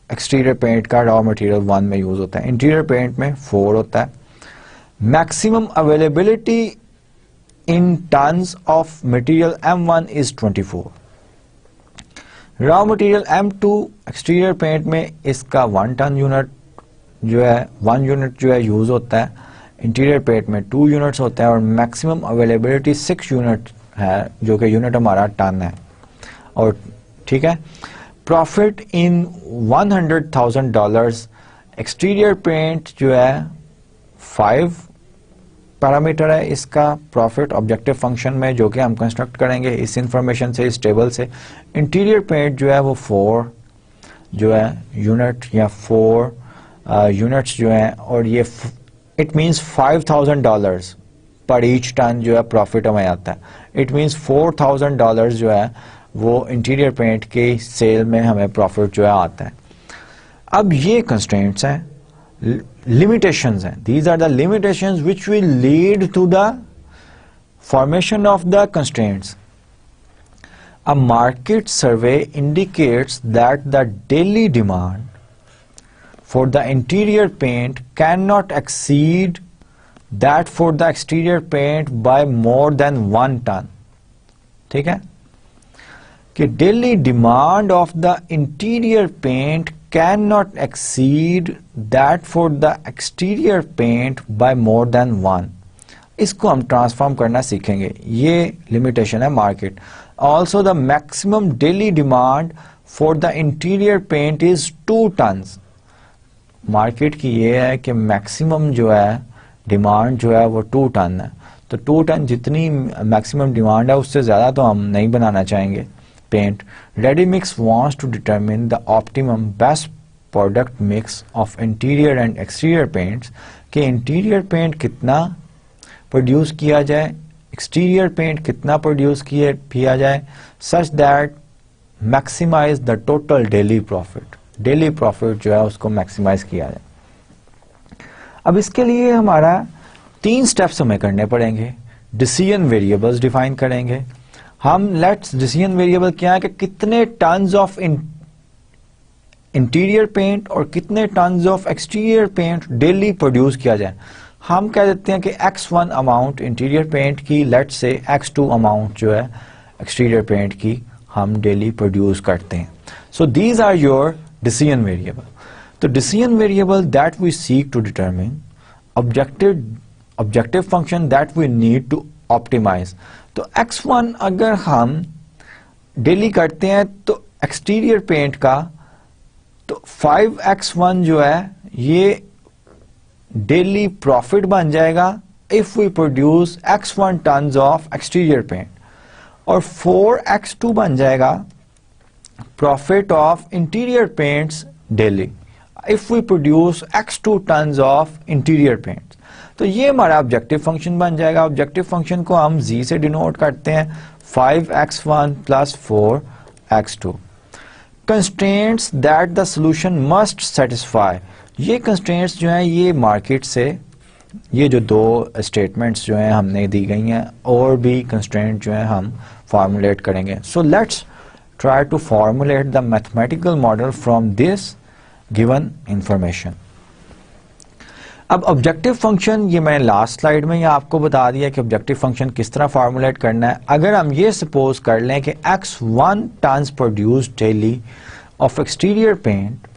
एक्सटीरियर पेंट का रॉ मटेरियल 1 में यूज होता है। इंटीरियर पेंट में 4 होता है। Maximum availability in tons of material M1 is 24। Raw material M2 exterior paint में इसका 1 टन यूनिट जो है 1 यूनिट जो है यूज होता है। इंटीरियर पेंट में 2 यूनिट्स होता है और मैक्सिमम अवेलेबिलिटी 6 यूनिट है, जो कि यूनिट हमारा टन है। और ठीक है, प्रॉफिट इन $100,000। एक्सटीरियर पेंट जो है 5 पैरामीटर है इसका प्रॉफिट ऑब्जेक्टिव फंक्शन में, जो कि हम कंस्ट्रक्ट करेंगे इस इंफॉर्मेशन से, इस टेबल से। इंटीरियर पेंट जो है वो 4 जो है यूनिट या 4 यूनिट्स जो है, और ये इट मींस $5,000 पर ईच टन जो है प्रॉफिट हमें आता है। इट मींस $4,000 जो है वो इंटीरियर पेंट के सेल में हमें प्रॉफिट जो है आता है। अब ये कंस्ट्रेंट्स हैं, limitations हैं। These are the limitations which will lead to the formation of the constraints. A market survey indicates that the daily demand for the interior paint cannot exceed that for the exterior paint by more than 1 ton. ठीक है कि daily demand of the interior paint cannot exceed that for the exterior paint by more than 1. इसको हम transform करना सीखेंगे, ये limitation है market. Also the maximum daily demand for the interior paint is 2 tons. Market की ये है कि मैक्सिमम जो है डिमांड जो है वो 2 टन है। तो 2 टन जितनी मैक्सिमम डिमांड है उससे ज़्यादा तो हम नहीं बनाना चाहेंगे paint. Readymix wants to determine the optimum best product mix of interior and exterior paints, कि इंटीरियर पेंट कितना प्रोड्यूस किया जाए, एक्सटीरियर पेंट कितना प्रोड्यूस किया जाए, such that maximise the total daily profit. Daily profit जो है उसको मैक्सिमाइज किया जाए। अब इसके लिए हमारा 3 स्टेप्स हमें करने पड़ेंगे। डिसीजन वेरिएबल्स डिफाइन करेंगे हम। लेट्स डिसीजन वेरिएबल क्या है कि कितने टन्स ऑफ इंटीरियर पेंट और कितने tons of exterior paint daily produce किया जाए। हम कह देते हैं कि X1 अमाउंट इंटीरियर पेंट की, लेट्स से X2 अमाउंट जो है एक्सटीरियर पेंट की हम डेली प्रोड्यूस करते हैं। So these are your decision variable. तो decision variable that we seek to determine, objective function that we need to optimize. तो X1 अगर हम डेली करते हैं तो एक्सटीरियर पेंट का, तो 5X1 जो है ये डेली प्रॉफिट बन जाएगा if we produce X1 tons of exterior paint, और 4X2 बन जाएगा profit of interior paints daily if we produce X2 tons of interior paints. तो ये हमारा ऑब्जेक्टिव फंक्शन बन जाएगा। ऑब्जेक्टिव फंक्शन को हम z से डिनोट करते हैं, 5X1 plus 4X2। Constraints that the solution must satisfy, ये कंस्ट्रेंट्स जो हैं ये मार्केट से, ये जो 2 स्टेटमेंट्स जो हैं हमने दी गई हैं, और भी कंस्ट्रेंट जो हैं हम फॉर्मुलेट करेंगे। So let's try to formulate the mathematical model from this given information. अब ऑब्जेक्टिव फंक्शन, ये मैंने लास्ट स्लाइड में ही आपको बता दिया कि ऑब्जेक्टिव फंक्शन किस तरह फॉर्मुलेट करना है। अगर हम ये सपोज कर लें कि X1 tons produced daily of exterior paint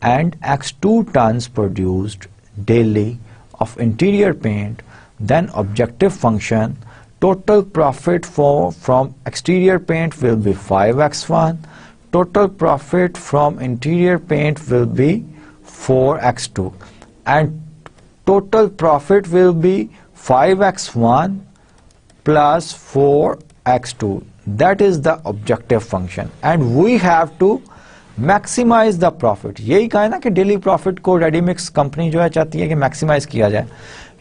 and X2 tons produced daily of interior paint, then objective function total profit from exterior paint will be 5x1, total profit from interior paint will be 4x2, and total profit will be 5x1 plus 4x2. That is the objective function and we have to maximize the profit. यही कहा है ना कि daily profit को ready mix company जो है चाहती है कि मैक्सिमाइज किया जाए.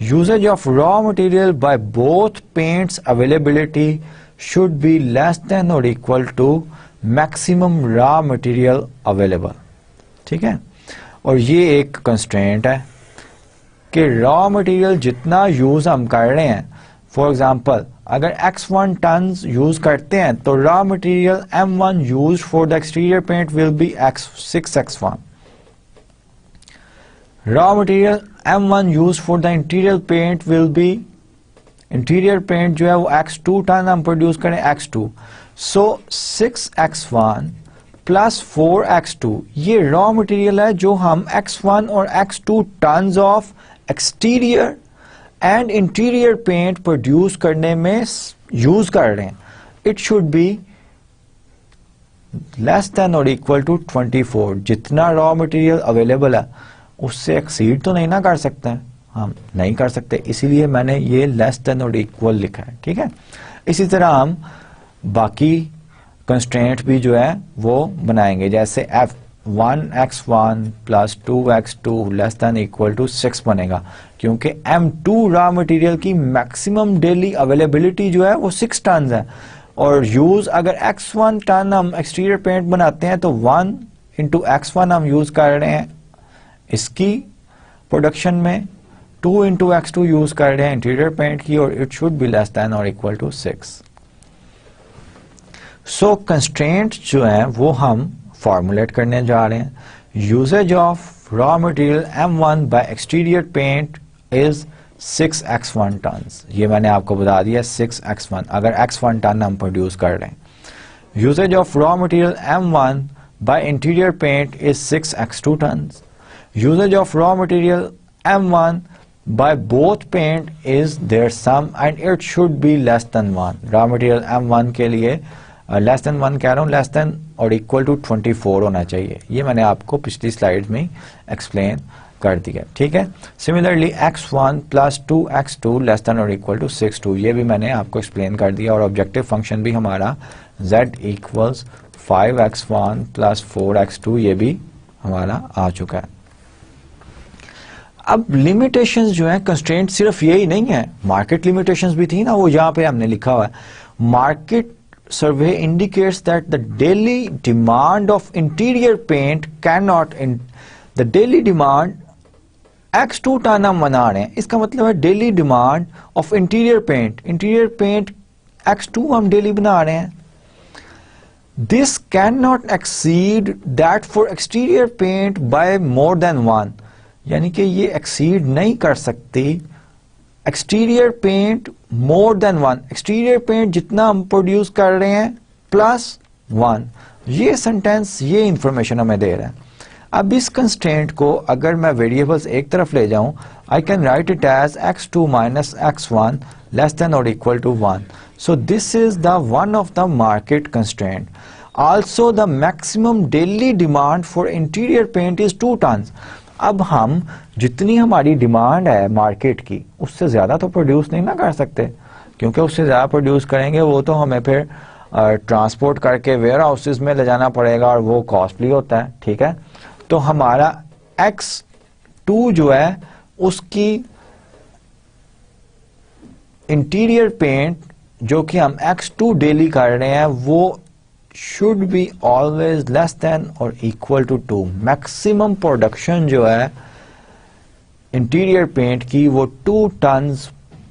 Usages of raw material by both paints availability should be less than और equal to maximum raw material available. ठीक है, और ये एक कंस्ट्रेंट है कि रॉ मटेरियल जितना यूज हम कर रहे हैं, फॉर एग्जांपल अगर x1 टन्स यूज करते हैं तो raw material m1 used for the exterior paint will be 6x1. Raw material m1 used for the interior paint will be, interior paint जो है वो x2 टन हम प्रोड्यूस करें x2. सो 6x1 plus 4x2 ये raw material है जो हम x1 और x2 tons of exterior and interior paint produce करने में यूज कर रहे हैं. It should be less than और इक्वल टू 24. जितना रॉ मटेरियल अवेलेबल है उससे एक्सीड तो नहीं ना कर सकते हैं, हम नहीं कर सकते, इसीलिए मैंने ये लेस देन और इक्वल लिखा है. ठीक है, इसी तरह हम बाकी कंस्ट्रेंट भी जो है वो बनाएंगे, जैसे f1x1 plus 2x2 less than equal to 6 बनेगा क्योंकि m2 रॉ मटेरियल की मैक्सिमम डेली अवेलेबिलिटी जो है वो 6 टन है और यूज अगर x1 टन हम एक्सटीरियर पेंट बनाते हैं तो 1 इंटू x1 हम यूज कर रहे हैं इसकी प्रोडक्शन में, 2 इंटू x2 यूज कर रहे हैं इंटीरियर पेंट की, और it should be less than और इक्वल टू 6. सो कंस्ट्रेंट जो है वो हम फॉर्मुलेट करने जा रहे हैं. Usages of raw material m1 by exterior paint is 6x1 tons. ये मैंने आपको बता दिया 6x1 अगर x1 टन हम प्रोड्यूस कर रहे हैं. Usages of raw material m1 by interior paint is 6x2 tons. Usages of raw material m1 by both paint is their sum and it should be less than 1. Raw material m1 के लिए less than 1 कह रहा हूँ, less than और equal to 24 होना चाहिए. ये मैंने आपको पिछली स्लाइड में एक्सप्लेन कर दिया. ठीक है, similarly x1 plus 2x2 less than और इक्वल टू 6 ये भी मैंने आपको एक्सप्लेन कर दिया. और ऑब्जेक्टिव फंक्शन भी हमारा z equals 5x1 plus 4x2 ये भी हमारा आ चुका है. अब लिमिटेशंस जो है, कंस्ट्रेंट सिर्फ यही नहीं है, मार्केट लिमिटेशंस भी थी ना, वो यहाँ पे हमने लिखा हुआ है. Market survey indicates that the daily demand of interior paint cannot the daily demand x2 ton हम बना रहे हैं, इसका मतलब है daily demand of interior paint x2 हम डेली बना रहे हैं. This can not exceed that for exterior paint by more than 1. यानी कि ये एक्सीड नहीं कर सकती exterior paint more than 1. Exterior paint जितना हम प्रोड्यूस कर रहे हैं प्लस 1. ये सेंटेंस ये इंफॉर्मेशन हमें दे रहा है. अब इस कंस्ट्रेंट को अगर मैं वेरिएबल्स एक तरफ ले जाऊं, I can write it as x2 minus x1 less than और equal to 1. So this is the one of the market constraint. Also the maximum daily demand for interior paint is 2 tons. अब हम जितनी हमारी demand है market की उससे ज्यादा तो प्रोड्यूस नहीं ना कर सकते, क्योंकि उससे ज्यादा प्रोड्यूस करेंगे वो तो हमें फिर ट्रांसपोर्ट करके वेयर हाउसेस में ले जाना पड़ेगा और वो कॉस्टली होता है. ठीक है, तो हमारा x2 जो है उसकी इंटीरियर पेंट जो कि हम x2 डेली कर रहे हैं वो should be always less than or equal to 2. Maximum production जो है इंटीरियर पेंट की वो 2 टन्स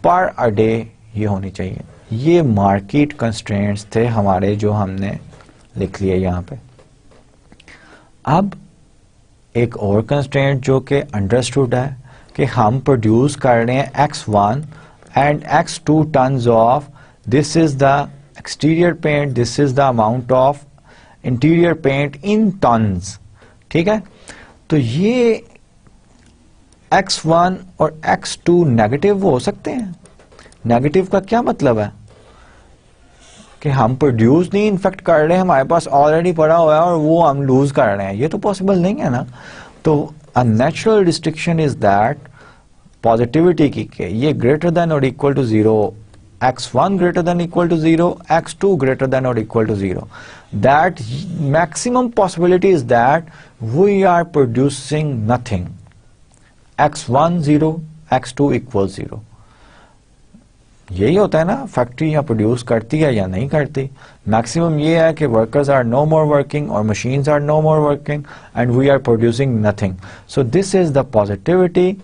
पर अ डे ये होनी चाहिए. ये मार्केट कंस्ट्रेंट्स थे हमारे जो हमने लिख लिए यहाँ पे. अब एक और कंस्ट्रेंट जो कि अंडरस्टूड है कि हम प्रोड्यूस कर रहे हैं x1 and x2 tons of, this is the exterior paint, this is the amount of interior paint in tons. ठीक है, तो ये x1 और x2 नेगेटिव हो सकते हैं. नेगेटिव का क्या मतलब है? कि हम प्रोड्यूस नहीं इनफेक्ट कर रहे हैं, हमारे पास ऑलरेडी पड़ा हुआ है और वो हम लूज कर रहे हैं, ये तो पॉसिबल नहीं है ना। तो a natural restriction is that positivity की के ये ग्रेटर देन और equal to 0, x1 greater than equal to 0, x2 greater than or equal to 0. That maximum possibility is that we are producing nothing. x1 0, x2 equals 0. यही होता है ना, factory या produce करती है या नहीं करती। मैक्सिमम ये है कि workers are no more working और machines are no more working and we are producing nothing. So this is the positivity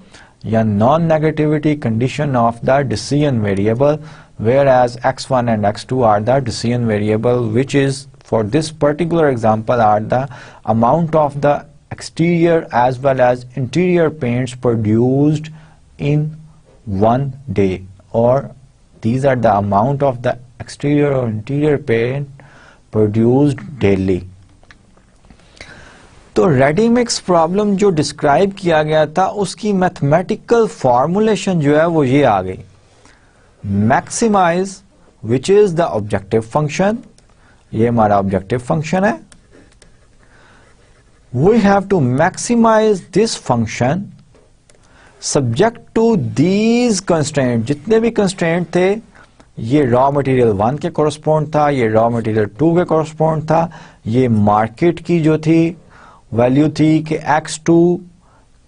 या non negativity condition of the decision variable, whereas x1 and x2 are the decision variable, which is for this particular example are the amount of the exterior as well as interior paints produced in one day, or these are the amount of the exterior or interior paint produced daily. तो ready mix problem जो describe किया गया था उसकी mathematical formulation जो है वो ये आ गई, maximize which is the objective function, ये हमारा objective function है, we have to maximize this function subject to these constraints, जितने भी constraint थे ये रॉ मटेरियल 1 के correspond था, ये रॉ मटेरियल 2 के correspond था, ये मार्केट की जो थी वैल्यू थी कि x2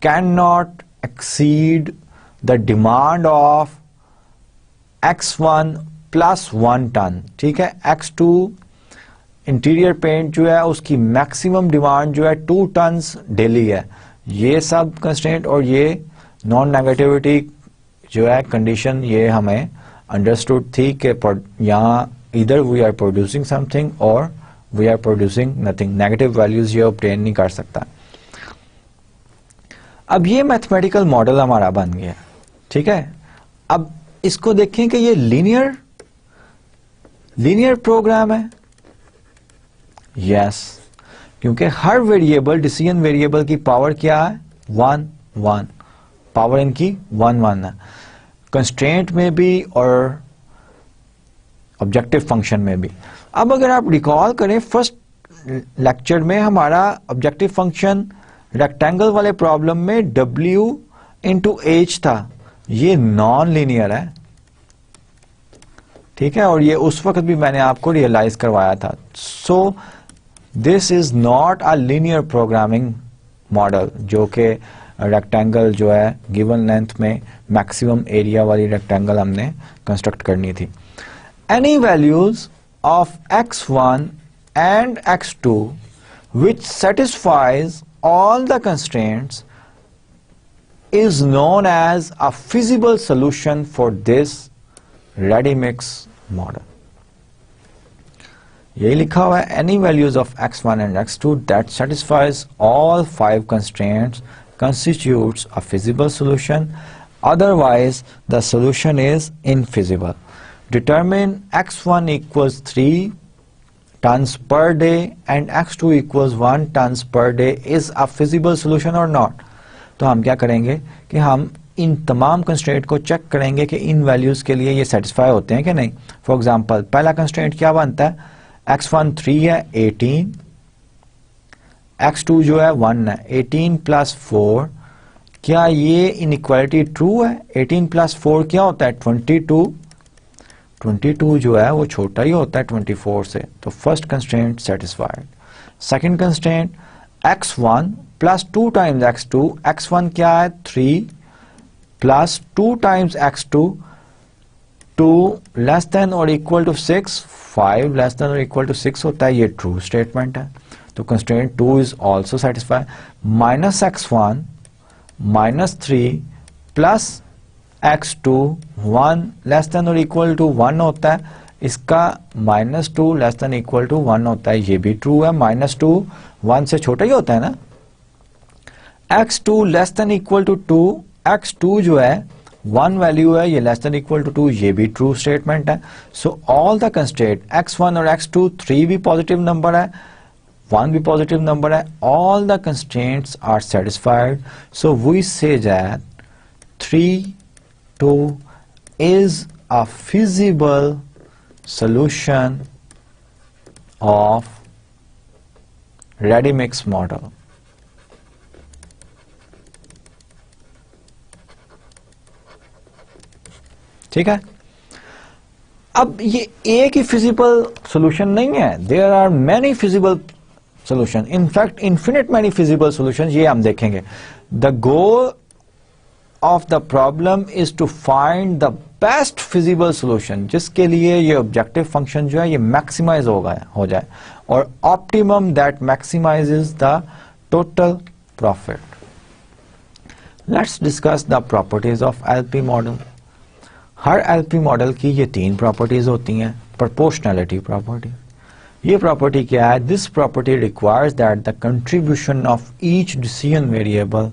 can not exceed the demand of x1 plus 1 ton, ठीक है। x2 इंटीरियर पेंट जो है उसकी मैक्सिमम डिमांड जो है 2 टन्स डेली है। ये सब कंस्ट्रेंट और ये नॉन नेगेटिविटी जो है कंडीशन ये हमें अंडरस्टूड थी कि यहाँ इधर वी आर प्रोड्यूसिंग समथिंग और we are producing nothing, negative values ये ऑब्टेन नहीं कर सकता। अब ये मैथमेटिकल मॉडल हमारा बन गया, ठीक है। अब इसको देखें कि ये लीनियर प्रोग्राम है, यस, क्योंकि हर वेरिएबल डिसीजन वेरिएबल की पावर क्या है 1 1, पावर इनकी 1 1 है, कंस्ट्रेंट में भी और ऑब्जेक्टिव फंक्शन में भी। अब अगर आप रिकॉल करें फर्स्ट लेक्चर में हमारा ऑब्जेक्टिव फंक्शन रेक्टेंगल वाले प्रॉब्लम में w इंटू एच था, ये नॉन लीनियर है, ठीक है, और ये उस वक्त भी मैंने आपको रियलाइज करवाया था। सो this is not a linear programming model, जो कि रेक्टेंगल जो है गिवन लेंथ में मैक्सिमम एरिया वाली रेक्टेंगल हमने कंस्ट्रक्ट करनी थी। Any values of x1 and x2 which satisfies all the constraints is known as a feasible solution for this ready mix model. यही लिखा हुआ है, any values of x1 and x2 that satisfies all 5 constraints constitutes a feasible solution, otherwise the solution is infeasible. Determine x1 equals 3 tons per day and x2 equals 1 tons per day is a feasible solution or not. तो हम क्या करेंगे कि हम इन तमाम constraint को check करेंगे कि इन वैल्यूज के लिए ये सेटिस्फाई होते हैं कि नहीं। फॉर एग्जांपल पहला कंस्ट्रेंट क्या बनता है, x1 3 है 18, x2 जो है 1 है, 18 प्लस 4, क्या ये इनइक्वालिटी ट्रू है? 18 प्लस 4 क्या होता है 22, 22 जो है वो छोटा ही होता है 24 से, तो first constraint satisfied. Second constraint x1 plus 2 times x2, x1 क्या है 3 plus 2 times x2, 2 less than और इक्वल टू 6, 5 लेस देन और इक्वल टू 6 होता है, ये ट्रू स्टेटमेंट है, तो constraint 2 is also satisfied. Minus x1 minus 3 plus x2 1 less than और इक्वल टू 1 होता है, इसका minus 2 less than equal to 1 होता है, ये भी ट्रू है, माइनस 2 1 से छोटा ही होता है ना। x2 less than equal to 2, x2 जो है 1 वैल्यू है, ये लेस देन इक्वल टू 2, ये भी ट्रू स्टेटमेंट है। So all the constraint x1 और x2, 3 भी पॉजिटिव नंबर है, 1 भी पॉजिटिव नंबर है, all the constraints are satisfied, so we say that 3 2 is a feasible solution of ready mix model. ठीक है, अब ये एक ही फिजिबल सॉल्यूशन नहीं है, there are many feasible solution, in fact infinite many feasible solution, ये हम देखेंगे. The goal of the problem is to find the best feasible solution, जिसके लिए ये ऑब्जेक्टिव फंक्शन जो है ये मैक्सिमाइज हो जाए और optimum that maximizes the total profit. Let's discuss the properties of LP model. हर एलपी मॉडल की ये 3 प्रॉपर्टीज होती हैं. प्रोपोर्शनैलिटी प्रॉपर्टी, ये प्रॉपर्टी क्या है? This property requires that the contribution of each decision variable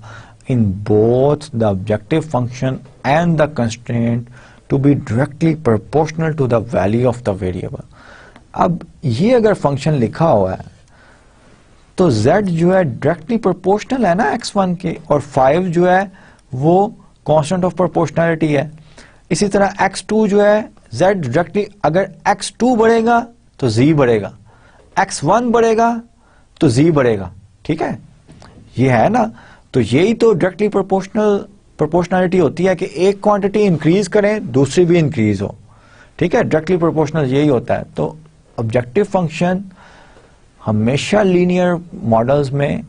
in both the objective function and the constraint to be directly proportional to the value of the variable. अब ये अगर function लिखा हुआ है तो z जो है डायरेक्टली प्रोपोर्शनल है ना x1 के, और 5 जो है वो कांस्टेंट ऑफ प्रोपोर्शनैलिटी है. इसी तरह x2 जो है z डायरेक्टली, अगर x2 बढ़ेगा तो z बढ़ेगा, x1 बढ़ेगा तो z बढ़ेगा. ठीक है, ये है ना. तो यही तो डायरेक्टली प्रोपोर्शनैलिटी होती है कि एक क्वांटिटी इंक्रीज करें दूसरी भी इंक्रीज हो. ठीक है, डायरेक्टली प्रोपोर्शनल यही होता है. तो ऑब्जेक्टिव फंक्शन हमेशा लीनियर मॉडल्स में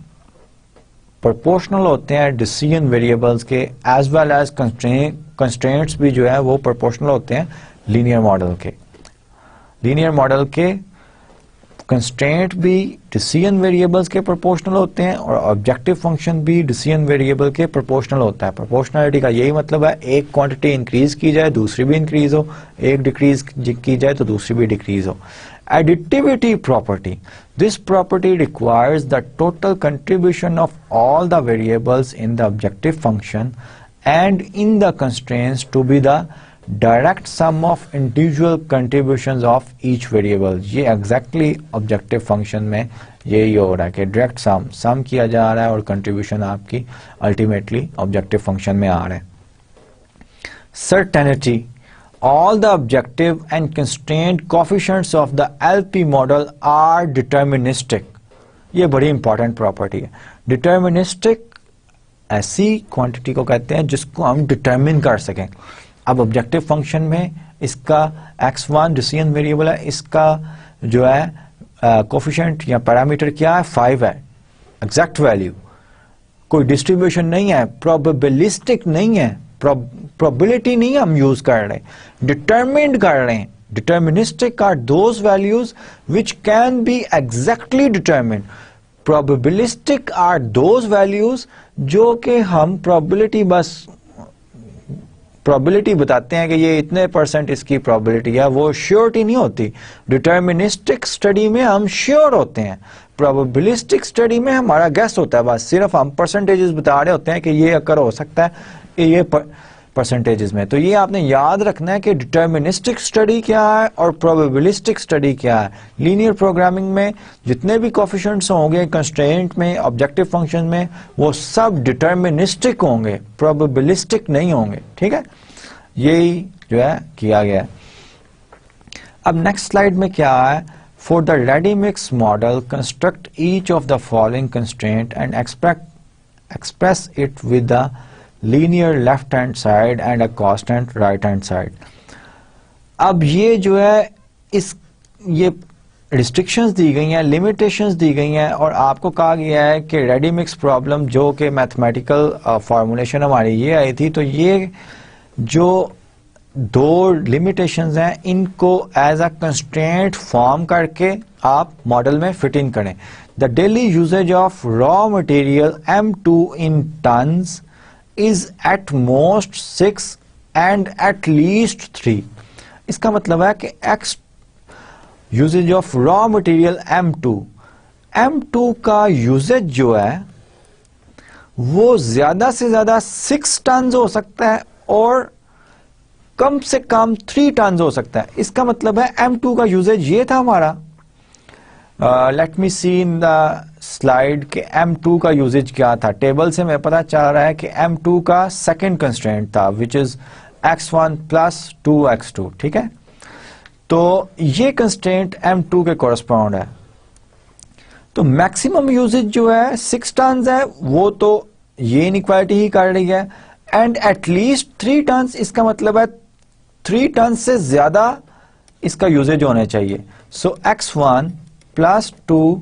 प्रोपोर्शनल होते हैं डिसीजन वेरिएबल्स के, एज वेल एज कंस्ट्रेंट्स भी जो है वो प्रोपोर्शनल होते हैं लीनियर मॉडल के. लीनियर मॉडल के कंस्ट्रेंट भी डिसीजन वेरिएबल्स के प्रोपोर्शनल होते हैं और ऑब्जेक्टिव फंक्शन भी डिसीजन वेरिएबल के प्रोपोर्शनल होता है. प्रोपोर्शनैलिटी का यही मतलब है, एक क्वांटिटी इंक्रीज की जाए दूसरी भी इंक्रीज हो, एक डिक्रीज की जाए तो दूसरी भी डिक्रीज हो. Additivity property, this property requires the total contribution of all the variables in the objective function and in the constraints to be the direct sum of individual contributions of each variable. ये exactly objective function में यही हो रहा है कि direct sum किया जा रहा है और कंट्रीब्यूशन आपकी अल्टीमेटली ऑब्जेक्टिव फंक्शन में आ रहा है. Certainty, all the objective and constraint coefficients of the LP model are deterministic. ये बड़ी इंपॉर्टेंट प्रॉपर्टी है. डिटर्मिनिस्टिक ऐसी क्वांटिटी को कहते हैं जिसको हम डिटर्मिन कर सकें. अब ऑब्जेक्टिव फंक्शन में इसका x1 डिसीजन वेरिएबल है, इसका जो है कोफिशिएंट या पैरामीटर क्या है? 5 है, एग्जैक्ट वैल्यू, कोई डिस्ट्रीब्यूशन नहीं है, प्रोबेबिलिस्टिक नहीं है, प्रोबेबिलिटी नहीं हम यूज कर रहे, डिटरमिन्ड कर रहे हैं. Deterministic are those values which can be exactly determined. Probabilistic are those values जो कि हम प्रोबेबिलिटी बताते हैं कि ये इतने % इसकी प्रोबेबिलिटी है, वो श्योरिटी नहीं होती. डिटर्मिनिस्टिक स्टडी में हम श्योर होते हैं, प्रोबेबिलिस्टिक स्टडी में हमारा गेस होता है. बस सिर्फ हम परसेंटेजेस बता रहे होते हैं कि ये अकर हो सकता है ये परसेंटेजेस में. तो ये आपने याद रखना है कि डिटर्मिनिस्टिक स्टडी क्या है और प्रोबेबिलिस्टिक स्टडी क्या है. लीनियर प्रोग्रामिंग में जितने भी कोफिशिएंट्स होंगे कंस्ट्रेंट में, ऑब्जेक्टिव फंक्शन में, वो सब डिटर्मिनिस्टिक होंगे, प्रोबेबिलिस्टिक नहीं होंगे. ठीक है, यही जो है किया गया है. अब नेक्स्ट स्लाइड में क्या है? For the ready mix model construct each of the following constraint and express it with the linear left hand side and a constant right hand side. अब ये जो है ये रिस्ट्रिक्शंस दी गई हैं, लिमिटेशंस दी गई हैं और आपको कहा गया है कि रेडी मिक्स प्रॉब्लम जो कि मैथमेटिकल फॉर्मूलेशन हमारी ये आई थी, तो ये जो 2 लिमिटेशंस हैं इनको एज अ कंस्ट्रेंट फॉर्म करके आप मॉडल में फिट इन करें. The daily usage of raw material M2 in tons is at most 6 and at least 3. इसका मतलब है कि X usage of raw material M2 का यूजेज जो है वो ज्यादा से ज्यादा 6 टन हो सकता है और कम से कम 3 टन हो सकता है. इसका मतलब है M2 का यूजेज ये था हमारा. Let me see in the slide के M2 का यूजेज क्या था. टेबल से हमें पता चल रहा है कि M2 का सेकंड कंस्ट्रेंट था विच इज x1 + 2x2. ठीक है, तो ये कंस्ट्रेंट M2 के कॉरस्पॉन्ड है। तो मैक्सिमम यूजेज जो है 6 टर्न्स है, वो तो ये इनइक्वालिटी ही कर रही है, एंड एटलीस्ट 3 टर्न्स, इसका मतलब है 3 टर्न्स से ज्यादा इसका यूजेज होने चाहिए। So x1 plus 2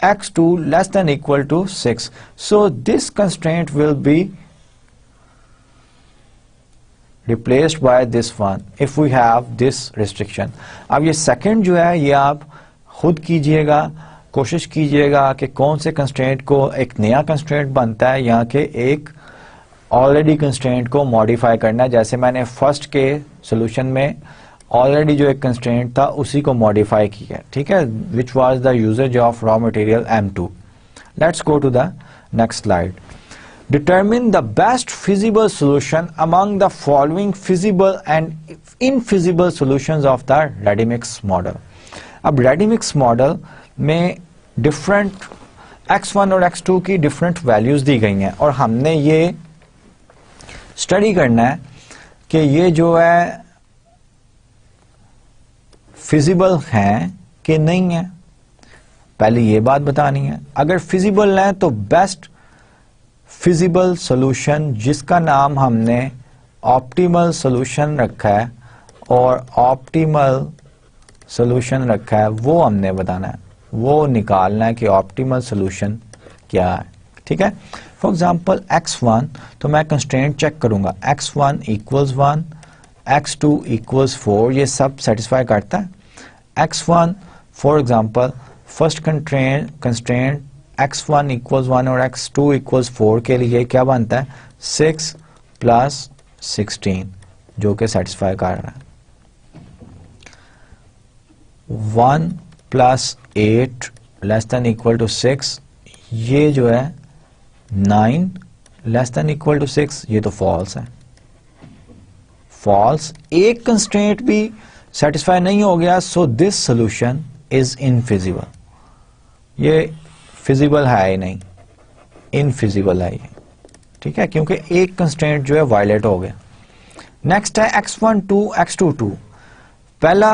x2 less than equal to 6। So this constraint will be replaced by this one if we have this restriction। अब ये सेकंड जो है ये आप खुद कीजिएगा, कोशिश कीजिएगा कि कौन से कंस्ट्रेंट को एक नया कंस्ट्रेंट बनता है या कि एक ऑलरेडी कंस्ट्रेंट को मॉडिफाई करना है। जैसे मैंने फर्स्ट के सॉल्यूशन में ऑलरेडी जो एक कंस्ट्रेंट था उसी को मॉडिफाई किया, ठीक है, which was the usage of raw material M2। Let's go to the next slide. Determine the best feasible solution among the following feasible and infeasible solutions of the ready-mix model। अब ready-mix model में different x1 और x2 की different values दी गई हैं और हमने ये study करना है कि ये जो है feasible हैं कि नहीं है। पहले ये बात बतानी है। अगर feasible हैं तो best फिजिबल सॉल्यूशन जिसका नाम हमने ऑप्टिमल सॉल्यूशन रखा है और ऑप्टिमल सॉल्यूशन रखा है वो हमने बताना है, वो निकालना है कि ऑप्टिमल सॉल्यूशन क्या है, ठीक है। फॉर एग्जांपल x1, तो मैं कंस्ट्रेंट चेक करूंगा x1 इक्वल्स 1, x2 इक्वल्स 4, ये सब सेटिस्फाई करता है। x1 for example first constraint x1 equals 1 और x2 इक्वल्स 4 के लिए क्या बनता है 6 प्लस 16 जो कि सेटिस्फाई कर रहा है। 1 plus 8 less than equal to 6, ये जो है 9 लेस देन इक्वल टू 6, ये तो फॉल्स है। फॉल्स, एक कंस्ट्रेंट भी सेटिस्फाई नहीं हो गया, so this solution is infeasible. ये फिजिबल है ही नहीं, इनफिजिबल है ये, ठीक है, क्योंकि एक कंस्ट्रेंट जो है वायलेट हो गया। नेक्स्ट है x1 2 x2 2। पहला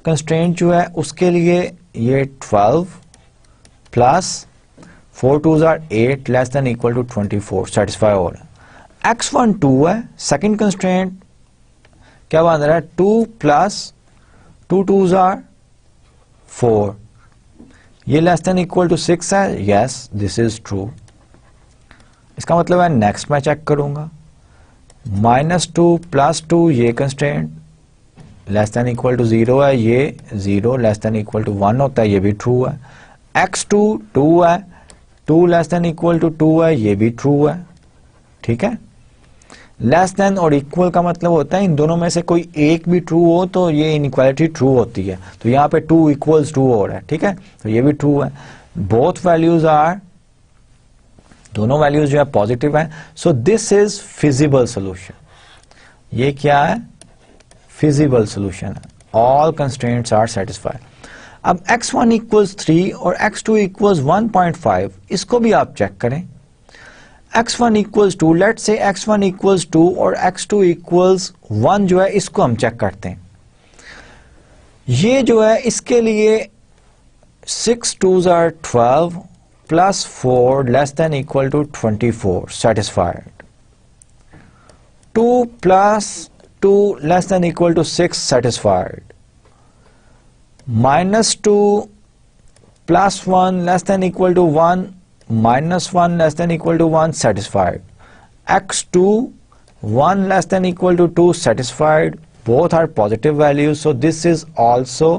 कंस्ट्रेंट जो है उसके लिए ये 12 plus 4 2 8 less than equal to 24 satisfy हो रहा है। x1 2 है, सेकंड कंस्ट्रेंट क्या बन रहा है 2 प्लस 2 2 4, ये लेस देन इक्वल टू 6 है। Yes, this is true. इसका मतलब है नेक्स्ट मैं चेक करूंगा -2 प्लस 2, ये constraint less than equal to 0 है, ये 0 लेस देन इक्वल टू 1 होता है, ये भी ट्रू है। x2 2 है, 2 लेस देन इक्वल टू 2 है, ये भी ट्रू है, ठीक है। लेस देन और इक्वल का मतलब होता है इन दोनों में से कोई एक भी ट्रू हो तो ये इनइक्वालिटी ट्रू होती है। तो यहाँ पे 2 इक्वल्स 2 हो रहा है, ठीक है, तो ये भी ट्रू है। बोथ वैल्यूज आर, दोनों वैल्यूज जो है पॉजिटिव है, so this is feasible solution. ये क्या है, फिजिबल सोल्यूशन है। All constraints are satisfied. अब x1 इक्वल्स 3 और x2 इक्वल्स 1.5, इसको भी आप चेक करें। x1 equals 2, let's say x1 equals 2 और x2 इक्वल्स 1 जो है इसको हम चेक करते हैं। ये जो है इसके लिए 6 2s are 12 plus 4 less than equal to 24 satisfied. 2 plus 2 less than equal to 6 satisfied. -2 plus 1 less than equal to 1 -1 less than equal to 1 satisfied. x2 1 less than equal to 2 satisfied. Both are positive values, so this is also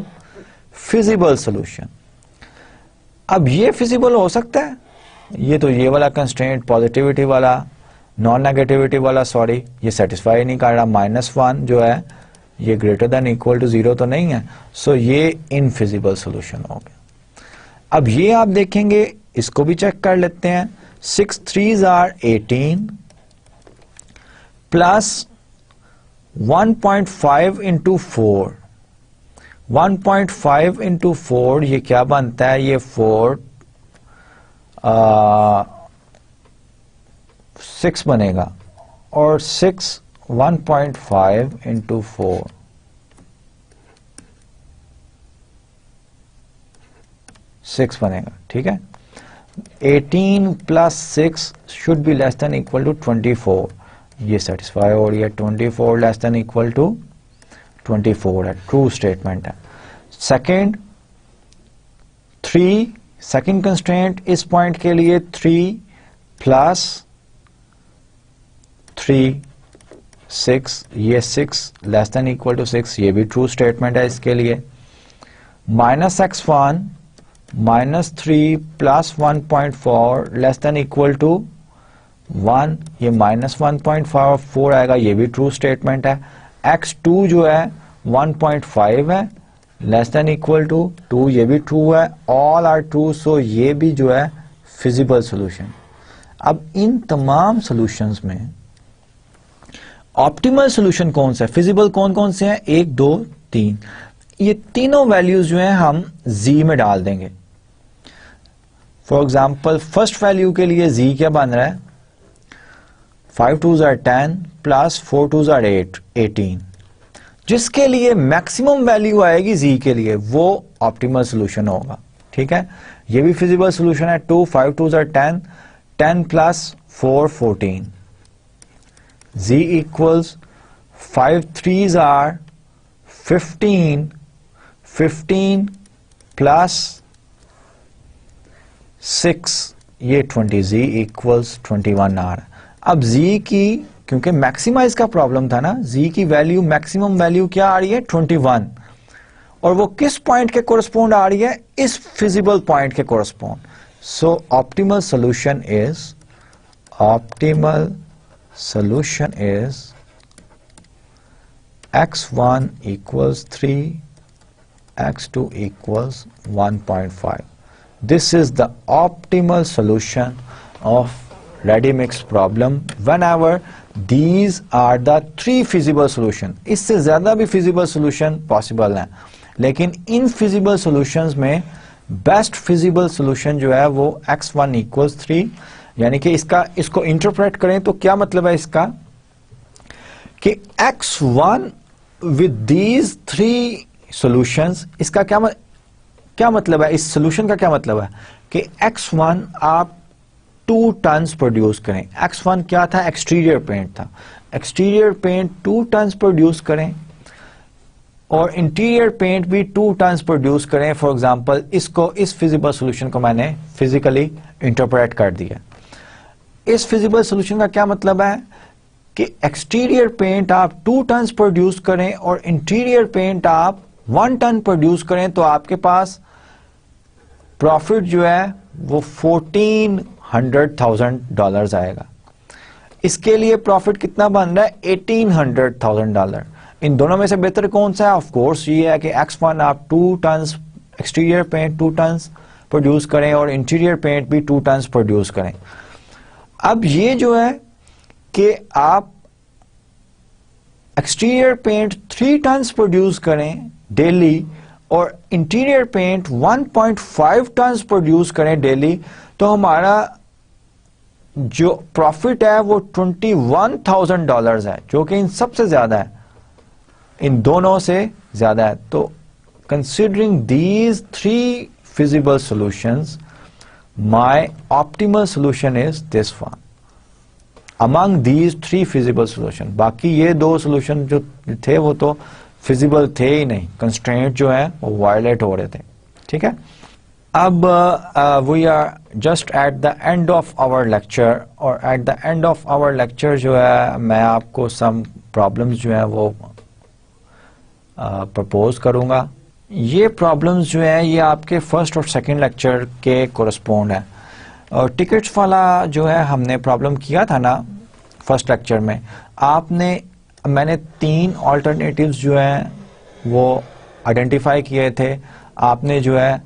feasible solution. अब ये feasible हो सकता है, ये तो ये वाला constraint positivity वाला नॉन नेगेटिविटी वाला सॉरी ये सेटिस्फाई नहीं कर रहा। -1 जो है ये ग्रेटर देन इक्वल टू 0 तो नहीं है, सो ये इनफिजिबल सॉल्यूशन हो गया। अब ये आप देखेंगे, इसको भी चेक कर लेते हैं। 6 3s are 18 plus 1.5 into 4, 1.5 into 4 ये क्या बनता है, ये 6 बनेगा, और 6 1.5 इंटू 4 6 बनेगा, ठीक है। 18 plus 6 should be less than equal to 24, ये सेटिस्फाई हो रही है। 24 लेस देन इक्वल टू 24 है, ट्रू स्टेटमेंट है। सेकेंड 3, सेकेंड कंस्ट्रेंट इस पॉइंट के लिए 3 प्लस 3 6, ये 6 लेस देन इक्वल टू 6, ये भी ट्रू स्टेटमेंट है इसके लिए। -x1 -3 plus 1.4 less than equal to 1, ये -1.4 आएगा, ये भी ट्रू स्टेटमेंट है। x2 जो है 1.5 है, लेस देन इक्वल टू 2, ये भी ट्रू है। ऑल आर ट्रू, सो ये भी जो है फिजिबल सॉल्यूशन। अब इन तमाम सॉल्यूशंस में ऑप्टिमल सॉल्यूशन कौन सा है, फिजिबल कौन कौन से हैं, 1 2 3, ये तीनों वैल्यूज जो हैं हम z में डाल देंगे। फॉर एग्जाम्पल फर्स्ट वैल्यू के लिए z क्या बन रहा है, 5 2s are 10 plus 4 2s are 18, जिसके लिए मैक्सिमम वैल्यू आएगी z के लिए, वो ऑप्टिमल सॉल्यूशन होगा, ठीक है। ये भी फिजिबल सॉल्यूशन है। 2 5 2s are 10, 10 plus 4 14, z equals 5 3s are 15, 15 plus 6, ये 20, z इक्वल्स 21 आ रहा है। अब z की, क्योंकि मैक्सिमाइज का प्रॉब्लम था ना, z की वैल्यू मैक्सिमम वैल्यू क्या आ रही है 21, और वो किस पॉइंट के कोरस्पोंड आ रही है, इस फिजिबल पॉइंट के correspond. So optimal solution is x1 equals 3, x2 equals 1.5. This is the optimal solution of ready mix problem whenever these are the 3 feasible solution. इससे ज्यादा भी feasible solution possible है, लेकिन इन feasible solutions में best feasible solution जो है वो x1 equals 3, यानी कि इसको इंटरप्रेट करें तो क्या मतलब है इसका, कि x1 with these 3 solutions, इसका क्या मतलब है, इस सोल्यूशन का क्या मतलब है कि x1 आप 2 टन्स प्रोड्यूस करें। x1 क्या था, एक्सटीरियर पेंट था, एक्सटीरियर पेंट 2 टन्स प्रोड्यूस करें, और इंटीरियर पेंट भी 2 टन्स प्रोड्यूस करें। फॉर एग्जांपल इस फिजिबल सॉल्यूशन को मैंने फिजिकली इंटरप्रेट कर दिया। इस फिजिबल सॉल्यूशन का क्या मतलब है कि एक्सटीरियर पेंट आप 2 टन्स प्रोड्यूस करें और इंटीरियर पेंट आप 1 टन प्रोड्यूस करें, तो आपके पास प्रॉफिट जो है वो $1,400,000 आएगा। इसके लिए प्रॉफिट कितना बन रहा है, $1,800,000। इन दोनों में से बेहतर कौन सा है, ऑफ कोर्स ये है कि x1 आप 2 tons exterior paint 2 tons produce करें और इंटीरियर पेंट भी 2 टन्स प्रोड्यूस करें। अब ये जो है कि आप एक्सटीरियर पेंट 3 टन्स प्रोड्यूस करें डेली और इंटीरियर पेंट 1.5 टन्स प्रोड्यूस करें डेली, तो हमारा जो प्रॉफिट है वो $21,000 है, जो कि इन सबसे ज्यादा है, इन दोनों से ज्यादा है। तो considering these 3 feasible solutions, my optimal solution is this one among these 3 feasible solution। बाकी ये 2 solution जो थे वो तो feasible थे ही नहीं, constraint जो है वो violate हो रहे थे, ठीक है। अब we are just at the end of our lecture, और at the end of our lecture जो है मैं आपको some problems जो है वो propose करूंगा। ये प्रॉब्लम्स जो है ये आपके फर्स्ट और सेकंड लेक्चर के कोरस्पोंड है, और टिकट्स वाला जो है हमने प्रॉब्लम किया था ना फर्स्ट लेक्चर में, मैंने 3 ऑल्टरनेटिव्स जो हैं वो आइडेंटिफाई किए थे, आपने जो है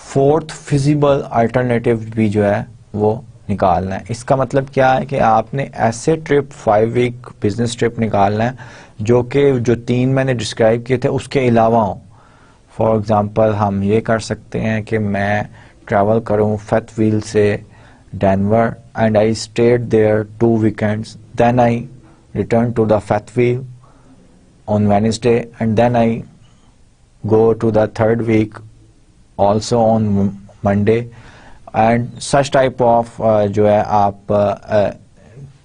4th फिजिबल अल्टरनेटिव भी जो है वो निकालना है। इसका मतलब क्या है कि आपने ऐसे ट्रिप 5 वीक बिजनेस ट्रिप निकालना है जो 3 मैंने डिस्क्राइब किए थे उसके अलावा हो। फॉर एग्जांपल हम ये कर सकते हैं कि मैं ट्रैवल करूं फैथव्हील से Denver and I stayed there 2 weekends, then I return to the फैथव्हील on Wednesday and then I go to the 3rd week also on Monday and such type of जो है आप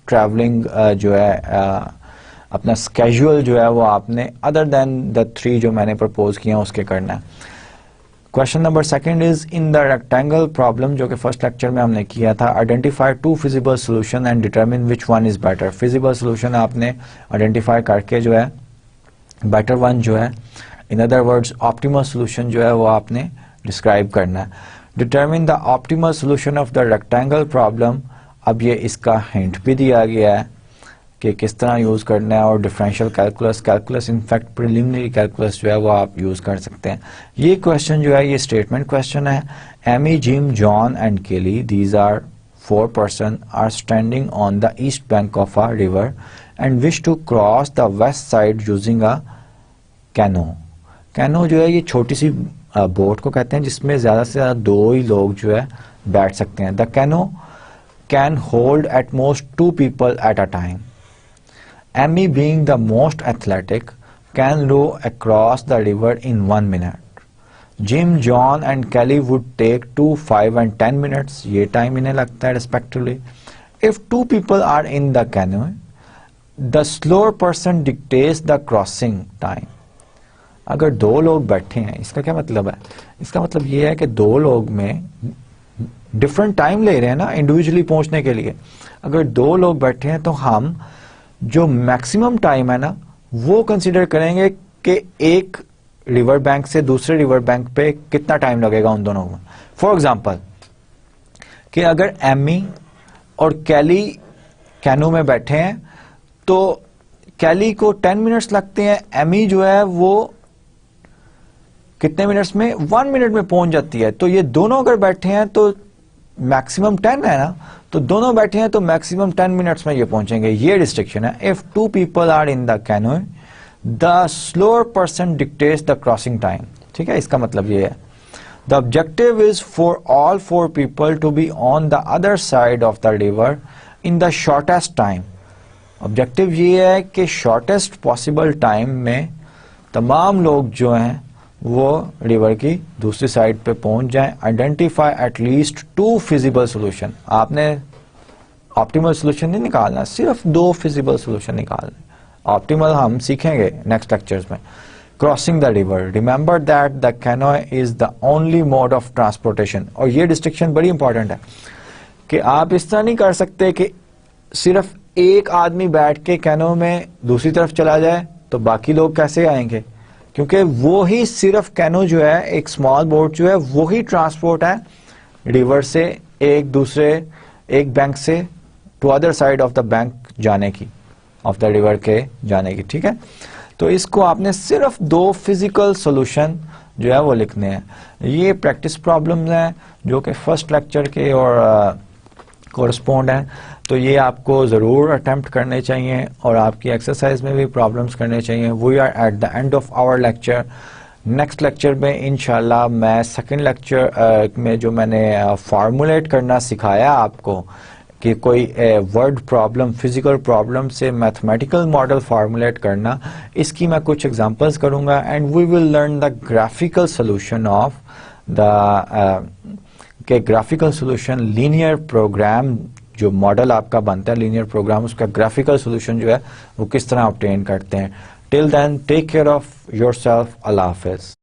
ट्रैवलिंग जो है अपना स्केड्यूल जो है वो आपने अदर देन द 3 जो मैंने प्रपोज किया उसके करना है। Question number second is in the rectangle problem, जो कि फर्स्ट लेक्चर में हमने किया था, identify 2 feasible solution and determine which one is better. Feasible solution आपने आइडेंटिफाई करके जो है बेटर वन जो है, इन अदर वर्ड्स ऑप्टिमल सोल्यूशन जो है वो आपने डिस्क्राइब करना है। Determine the optimal solution of the rectangle problem, अब ये इसका हिंट भी दिया गया है कि किस तरह यूज़ करना है, और differential calculus in fact preliminary calculus जो है वो आप यूज़ कर सकते हैं। ये क्वेश्चन जो है ये स्टेटमेंट क्वेश्चन है। Amy, Jim, John and Kelly, these are 4 person are standing on the east bank of a river and wish to cross the west side using a canoe. Canoe जो है ये छोटी सी boat को कहते हैं जिसमें ज़्यादा से ज़्यादा 2 ही लोग जो है बैठ सकते हैं। The canoe can hold at most 2 people at a time. Emmy, being the most athletic, can row across the river in 1 minute. Jim, John and Kelly would take 2, 5 and 10 minutes. ये टाइम इन्हें लगता है respectively. If 2 people are in the canoe, the slower person dictates the crossing time. अगर 2 लोग बैठे हैं, इसका क्या मतलब है? इसका मतलब ये है कि 2 लोग में डिफरेंट टाइम ले रहे हैं ना इंडिविजुअली पहुंचने के लिए। अगर 2 लोग बैठे हैं तो हम जो मैक्सिमम टाइम है ना वो कंसीडर करेंगे कि एक रिवर बैंक से दूसरे रिवर बैंक पे कितना टाइम लगेगा उन दोनों में। फॉर एग्जांपल कि अगर एमी और कैली कैनो में बैठे हैं तो कैली को 10 मिनट्स लगते हैं, एमी जो है वो कितने मिनट्स में, 1 मिनट में पहुंच जाती है। तो ये दोनों अगर बैठे हैं तो मैक्सिमम 10 है ना, तो दोनों बैठे हैं तो मैक्सिमम 10 मिनट्स में ये पहुंचेंगे। ये रिस्ट्रिक्शन है। If 2 people are in the canoe the slower person dictates the crossing time. ठीक है, इसका मतलब ये है the objective is for all 4 people to be on the other side of the river in the shortest time. Objective ये है कि shortest possible time में तमाम लोग जो हैं वो रिवर की दूसरी साइड पे पहुंच जाएं। Identify at least 2 feasible solution. आपने ऑप्टिमल सोल्यूशन नहीं निकालना, सिर्फ 2 फिजिबल सोल्यूशन निकालने। ऑप्टिमल हम सीखेंगे नेक्स्ट लेक्चर्स में। Crossing the river, remember that the canoe is the only mode of transportation. और ये डिस्टिंक्शन बड़ी इंपॉर्टेंट है कि आप इस तरह नहीं कर सकते कि सिर्फ एक आदमी बैठ के कैनो में दूसरी तरफ चला जाए तो बाकी लोग कैसे आएंगे, क्योंकि वो ही सिर्फ कैनो जो है एक स्मॉल बोट जो है वो ही ट्रांसपोर्ट है रिवर से एक बैंक से to other side of the bank जाने की, ऑफ द रिवर के जाने की। ठीक है, तो इसको आपने सिर्फ 2 फिजिकल सॉल्यूशन जो है वो लिखने हैं। ये प्रैक्टिस प्रॉब्लम्स हैं जो कि फर्स्ट लेक्चर के और कोरस्पॉन्ड हैं, तो ये आपको ज़रूर अटेम्प्ट करने चाहिए और आपकी एक्सरसाइज में भी प्रॉब्लम्स करने चाहिए। We are at the end of our lecture. Next lecture में इंशाल्लाह मैं सेकंड लेक्चर में जो मैंने फार्मूलेट करना सिखाया आपको कि कोई वर्ड प्रॉब्लम, फिजिकल प्रॉब्लम से मैथमेटिकल मॉडल फार्मूलेट करना, इसकी मैं कुछ एग्जांपल्स करूंगा and we will learn the graphical solution of the के ग्राफिकल सोल्यूशन लीनियर प्रोग्राम जो मॉडल आपका बनता है लीनियर प्रोग्राम, उसका ग्राफिकल सोल्यूशन जो है वो किस तरह ऑब्टेन करते हैं। Till then take care of yourself. अल्लाह हाफिज।